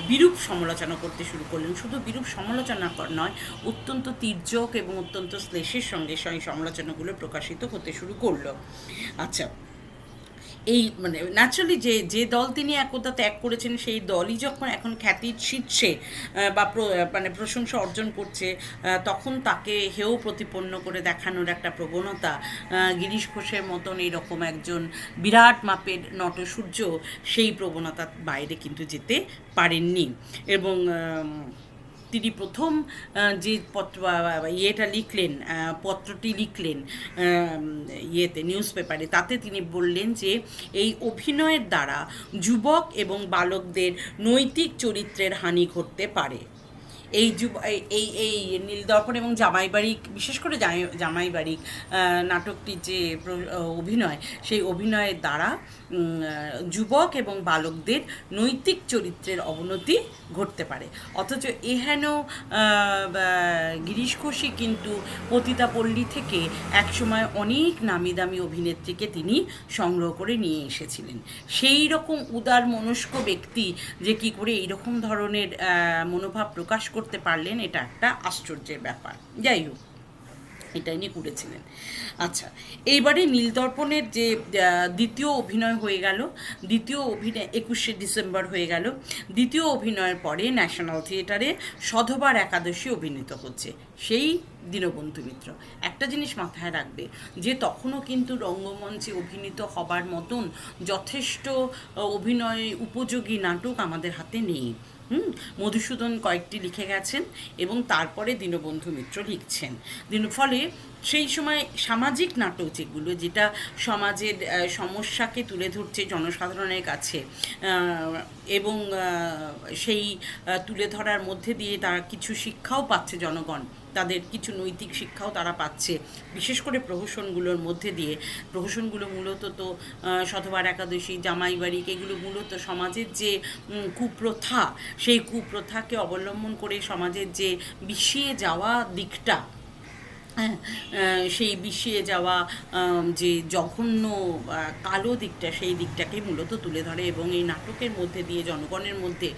বিরূপ সমালোচনা করতে শুরু করলেন। শুধু বিরূপ সমালোচনা নয়, অত্যন্ত তীর্যক এবং অত্যন্ত শ্লেষের সঙ্গে সেই সমালোচনাগুলো প্রকাশিত হতে শুরু করলো। আচ্ছা, এই মানে ন্যাচারালি যে দল তিনি একদা ত্যাগ করেছেন, সেই দলই যখন এখন খ্যাতির শীর্ষে বা মানে প্রশংসা অর্জন করছে, তখন তাকে হেয় প্রতিপন্ন করে দেখানোর একটা প্রবণতা গিরিশ ঘোষের মতন এইরকম একজন বিরাট মাপের নটসূর্য সেই প্রবণতার বাইরে কিন্তু যেতে পারেননি। এবং তিনি প্রথম যে পত্রটি লিখলেন নিউজ পেপারে, তাতে তিনি বললেন যে এই অভিনয়ের দ্বারা যুবক এবং বালকদের নৈতিক চরিত্রের হানি ঘটতে পারে। এই নীলদর্পণ এবং জামাইবাড়ি, বিশেষ করে জামাইবাড়ি নাটকটির যে অভিনয়, সেই অভিনয়ের দ্বারা যুবক এবং বালকদের নৈতিক চরিত্রের অবনতি ঘটতে পারে। অথচ এহেন গিরিশ ঘোষই কিন্তু পতিতাপল্লী থেকে একসময় অনেক নামি দামি অভিনেত্রীকে তিনি সংগ্রহ করে নিয়ে এসেছিলেন। সেই রকম উদার মনস্ক ব্যক্তি যে কী করে এইরকম ধরনের মনোভাব প্রকাশ করতে পারলেন, এটা একটা আশ্চর্যের ব্যাপার। যাই হোক, এটাই নিয়ে করেছিলেন। আচ্ছা, এইবারে নীলদর্পণের যে দ্বিতীয় অভিনয় হয়ে গেল, দ্বিতীয় অভিনয় 21শে ডিসেম্বর হয়ে গেল। দ্বিতীয় অভিনয়ের পরে ন্যাশনাল থিয়েটারে সধবার একাদশী অভিনীত হচ্ছে। সেই দীনবন্ধু মিত্র। একটা জিনিস মাথায় রাখবে যে তখনও কিন্তু রঙ্গমঞ্চে অভিনীত হবার মতন যথেষ্ট অভিনয় উপযোগী নাটক আমাদের হাতে নেই। মধুসূদন কয়েকটি লিখে গেছেন এবং তারপরে দীনবন্ধু মিত্র লিখছেন। ফলে সেই সময় সামাজিক নাটক যেগুলো, যেটা সমাজের সমস্যাকে তুলে ধরছে জনসাধারণের কাছে, এবং সেই তুলে ধরার মধ্যে দিয়ে তারা কিছু শিক্ষাও পাচ্ছে, জনগণ তাদের কিছু নৈতিক শিক্ষাও তারা পাচ্ছে, বিশেষ করে প্রহসনগুলোর মধ্যে দিয়ে। প্রহসনগুলো মূলত তো শতবার একাদশী, জামাই বাড়ি, এগুলো মূলত সমাজের যে কুপ্রথা, সেই কুপ্রথাকে অবলম্বন করে সমাজের যে বিষিয়ে যাওয়া দিকটা, সেই বিষিয়ে যাওয়া যে জঘন্য কালো দিকটা, সেই দিকটাকে মূলত তুলে ধরে এবং এই নাটকের মধ্যে দিয়ে জনগণের মধ্যে,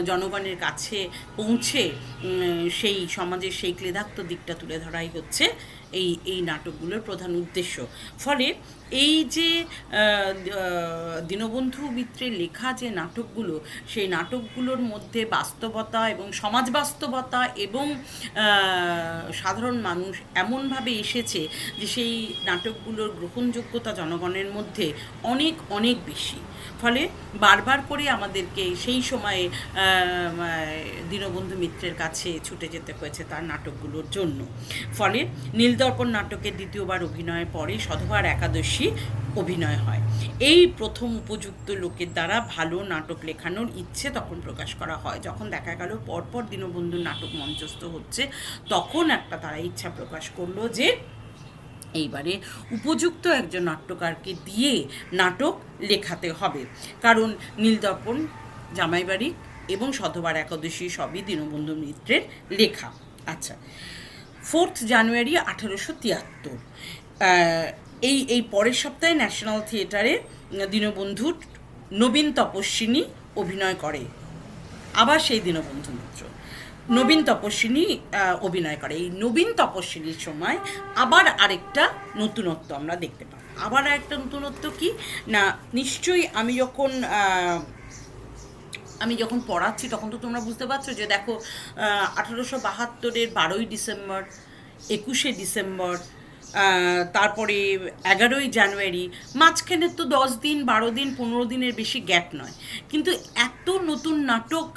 জনগণের কাছে পৌঁছে সেই সমাজের সেই ক্লেদাক্ত দিকটা তুলে ধরাই হচ্ছে এই নাটকগুলোর প্রধান উদ্দেশ্য। ফলে এই যে দীনবন্ধু মিত্রের লেখা যে নাটকগুলো, সেই নাটকগুলোর মধ্যে বাস্তবতা এবং সমাজ বাস্তবতা এবং সাধারণ মানুষ এমনভাবে এসেছে যে সেই নাটকগুলোর গ্রহণযোগ্যতা জনগণের মধ্যে অনেক অনেক বেশি। ফলে বারবার করে আমাদেরকে সেই সময়ে দীনবন্ধু মিত্রের কাছে ছুটে যেতে হয়েছে তার নাটকগুলোর জন্য। ফলে নীলদর্পণ নাটকের দ্বিতীয়বার অভিনয়ের পরে সধবার একাদশী অভিনয় হয়। এই প্রথম উপযুক্ত লোকের দ্বারা ভালো নাটক লেখানোর ইচ্ছে তখন প্রকাশ করা হয়। যখন দেখা গেল পরপর দীনবন্ধুর নাটক মঞ্চস্থ হচ্ছে, তখন একটা তারা ইচ্ছা প্রকাশ করলো যে এইবারে উপযুক্ত একজন নাট্যকারকে দিয়ে নাটক লেখাতে হবে, কারণ নীলদর্পণ, জামাইবাড়ি এবং শতবার একাদশী সবই দীনবন্ধু মিত্রের লেখা। আচ্ছা, 4 জানুয়ারি 1873 এই পরের সপ্তাহে ন্যাশনাল থিয়েটারে দীনবন্ধুর নবীন তপস্বিনী অভিনয় করে। আবার সেই দীনবন্ধু মিত্র নবীন তপস্বিনী অভিনয় করে। এই নবীন তপস্বিনীর সময় আবার আরেকটা নতুনত্ব আমরা দেখতে পাই। আবার আরেকটা নতুনত্ব কি না, নিশ্চয়ই আমি যখন পড়াচ্ছি তখন তো তোমরা বুঝতে পারছো যে দেখো 1872-এর 12ই ডিসেম্বর, 21শে ডিসেম্বর, তারপরে 11ই জানুয়ারি, মাঝখানে তো 10 দিন, 12 দিন, 15 দিনের বেশি গ্যাপ নয়। কিন্তু এত নতুন নাটক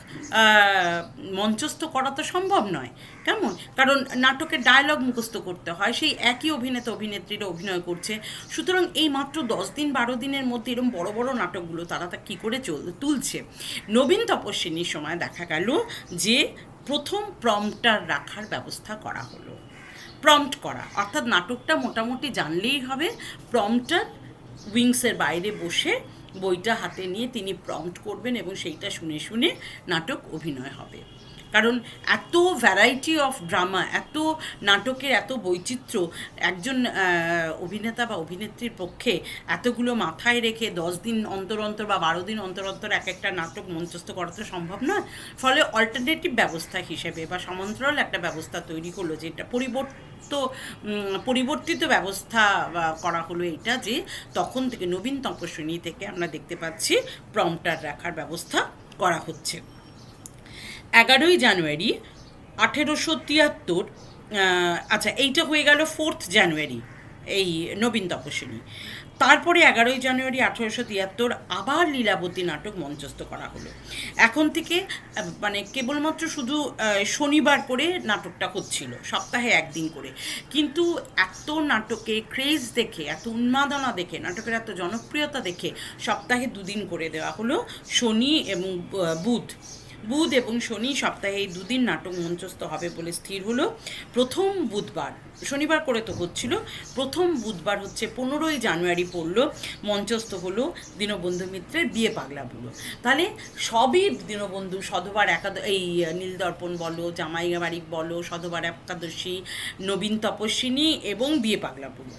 মঞ্চস্থ করা তো সম্ভব নয়। কেমন? কারণ নাটকের ডায়লগ মুখস্থ করতে হয়, সেই একই অভিনেতা অভিনেত্রীরা অভিনয় করছে। সুতরাং এই মাত্র 10 দিন 12 দিনের মধ্যে এরকম বড় বড় নাটকগুলো তারা তা কী করে তুলছে। নবীন তপস্বিনীর সময় দেখা গেল যে প্রথম প্রম্পটার রাখার ব্যবস্থা করা হলো। প্রম্পট করা অর্থাৎ নাটকটা মোটামুটি জানলেই হবে, প্রম্পটার উইংসের বাইরে বসে বইটা হাতে নিয়ে তিনি প্রম্পট করবেন এবং সেইটা শুনে শুনে নাটক অভিনয় হবে। কারণ এত ভ্যারাইটি অফ ড্রামা, এত নাটকের এত বৈচিত্র্য একজন অভিনেতা বা অভিনেত্রীর পক্ষে এতগুলো মাথায় রেখে 10 দিন অন্তর অন্তর বা 12 দিন অন্তর অন্তর এক একটা নাটক মঞ্চস্থ করা তো সম্ভব নয়। ফলে অল্টারনেটিভ ব্যবস্থা হিসেবে বা সমান্তরাল একটা ব্যবস্থা তৈরি হলো, যেটা পরিবর্তিত ব্যবস্থা করা হলো। এইটা যে তখন থেকে নবীন তপস্বিনী থেকে আমরা দেখতে পাচ্ছি প্রম্পটার রাখার ব্যবস্থা করা হচ্ছে। 11ই জানুয়ারি 1873, আচ্ছা এইটা হয়ে গেল 4 জানুয়ারি এই নবীন তপস্বিনী। তারপরে 11ই জানুয়ারি 1873 আবার লীলাবতী নাটক মঞ্চস্থ করা হলো। এখন থেকে মানে কেবলমাত্র শুধু শনিবার করে নাটকটা হচ্ছিল, সপ্তাহে একদিন করে। কিন্তু এত নাটকের ক্রেজ দেখে, এত উন্মাদনা দেখে, নাটকের এত জনপ্রিয়তা দেখে সপ্তাহে 2 দিন করে দেওয়া হলো। শনি এবং বুধ এবং শনি সপ্তাহে এই 2 দিন নাটক মঞ্চস্থ হবে বলে স্থির হলো। প্রথম বুধবার, শনিবার করে তো হচ্ছিল, প্রথম বুধবার হচ্ছে 15ই জানুয়ারি পড়লো, মঞ্চস্থ হলো দীনবন্ধু মিত্রের বিয়ে পাগলা বুড়ো। তাহলে সবই দীনবন্ধু, সধবার এই নীলদর্পণ বলো, জামাই বাড়ি বলো, সধবার একাদশী, নবীন তপস্বিনী এবং বিয়ে পাগলা বুড়ো।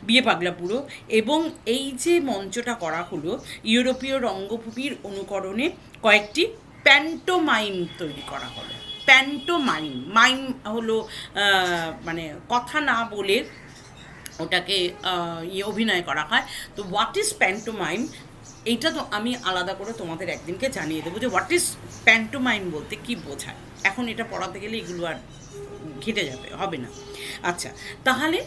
বিয়ে পাগলা বুড়ো। এবং এই যে মঞ্চটা করা হলো, ইউরোপীয় রঙ্গভূমির অনুকরণে কয়েকটি প্যান্টোমাইম তৈরি করা হলো। মাইম হলো মানে কথা না বলে ওটাকে অভিনয় করা হয়। তো হোয়াট ইজ প্যান্টোমাইম, এইটা তো আমি আলাদা করে তোমাদের একদিনকে জানিয়ে দেবো যে হোয়াট ইজ প্যান্টোমাইম বলতে কী বোঝায়। এখন এটা পড়াতে গেলে এগুলো আর ঘেটে যাবে, হবে না। আচ্ছা, তাহলে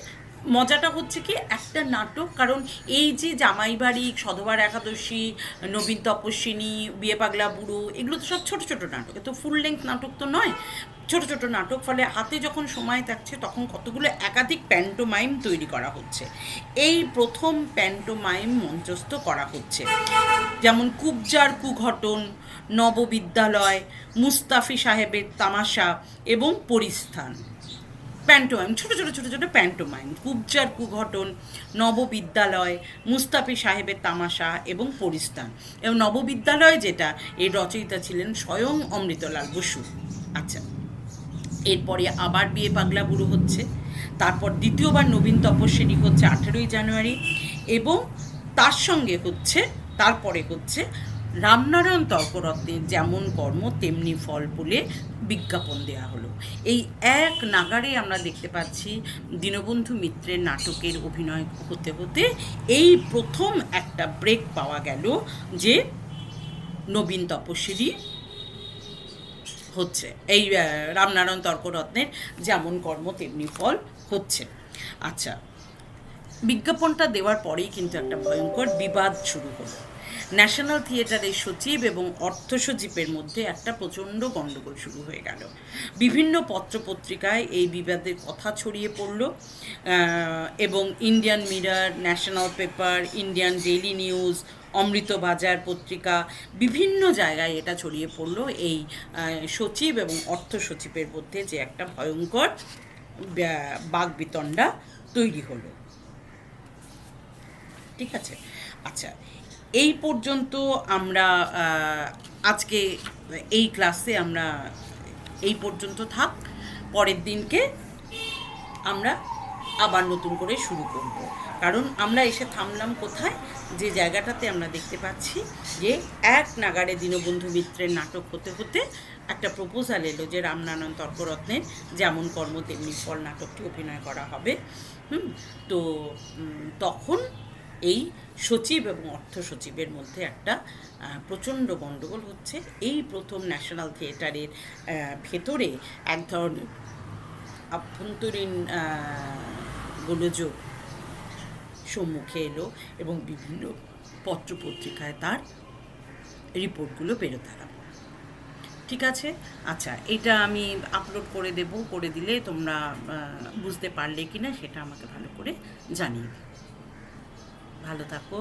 মজাটা হচ্ছে কি, একটা নাটক, কারণ এই যে জামাই বাড়ি, সধবার একাদশী, নবীন তপস্বিনী, বিয়ে পাগলা বুড়ো, এগুলো তো সব ছোট ছোট নাটক, তো ফুল লেন্থ নাটক তো নয়, ছোট ছোট নাটক। ফলে হাতে যখন সময় থাকছে তখন কতগুলো একাধিক প্যান্টোমাইম তৈরি করা হচ্ছে। এই প্রথম প্যান্টোমাইম মঞ্চস্থ করা হচ্ছে, যেমন কুবজার কুঘটন, নববিদ্যালয়, মুস্তাফি সাহেবের তামাশা এবং পরিস্থান। প্যান্টোমাইম, ছোটো ছোটো ছোটো ছোটো প্যান্টোমাইম, কুবজার কুঘটন, নববিদ্যালয়, মুস্তাফি সাহেবের তামাশা এবং পরিস্থান। এবং নববিদ্যালয় যেটা, এর রচয়িতা ছিলেন স্বয়ং অমৃতলাল বসু। আচ্ছা, এরপরে আবার বিয়ে পাগলা বুড়ো হচ্ছে, তারপর দ্বিতীয়বার নবীন তপস্বিনী হচ্ছে 18ই জানুয়ারি, এবং তার সঙ্গে হচ্ছে, তারপরে হচ্ছে রামনারায়ণ তর্করত্নের যেমন কর্ম তেমনি ফল বলে বিজ্ঞাপন দেওয়া হলো। এই এক নাগারে আমরা দেখতে পাচ্ছি দীনবন্ধু মিত্রের নাটকের অভিনয় হতে হতে এই প্রথম একটা ব্রেক পাওয়া গেল, যে নবীন তপস্বিনী হচ্ছে, এই রামনারায়ণ তর্করত্নের যেমন কর্ম তেমনি ফল হচ্ছে। আচ্ছা, বিজ্ঞাপনটা দেওয়ার পরেই কিন্তু একটা ভয়ঙ্কর বিবাদ শুরু হলো। ন্যাশনাল থিয়েটারের সচিব এবং অর্থ সচিবের মধ্যে একটা প্রচণ্ড গণ্ডগোল শুরু হয়ে গেল। বিভিন্ন পত্রপত্রিকায় এই বিবাদের কথা ছড়িয়ে পড়ল, এবং Indian mirror, national paper, Indian daily news, Amritabazar পত্রিকা, বিভিন্ন জায়গায় এটা ছড়িয়ে পড়ল এই সচিব এবং অর্থ সচিবের মধ্যে যে একটা ভয়ঙ্কর বাকবিতণ্ডা তৈরি হলো। ঠিক আছে, আচ্ছা, এই পর্যন্ত আমরা আজকে এই ক্লাসে আমরা এই পর্যন্ত থাক। পরের দিনকে আমরা আবার নতুন করে শুরু করব, কারণ আমরা এসে থামলাম কোথায়, যে জায়গাটাতে আমরা দেখতে পাচ্ছি যে এক নাগারে দীনবন্ধু মিত্রের নাটক হতে হতে একটা প্রপোজাল এলো যে রামনারায়ণ তর্করত্নের যেমন কর্ম তেমনি ফল নাটকটি অভিনয় করা হবে। তো তখন এই সচিব এবং অর্থ সচিবের মধ্যে একটা প্রচণ্ড গণ্ডগোল হচ্ছে। এই প্রথম ন্যাশনাল থিয়েটারের ভেতরে এক ধরনের আভ্যন্তরীণ গোলযোগ সম্মুখে এলো, এবং বিভিন্ন পত্রপত্রিকায় তার রিপোর্টগুলো বেরোতে লাগলো। ঠিক আছে, আচ্ছা, এটা আমি আপলোড করে দেব, করে দিলে তোমরা বুঝতে পারলে কি না সেটা আমাকে ভালো করে জানিয়ে। ভালো থাকো।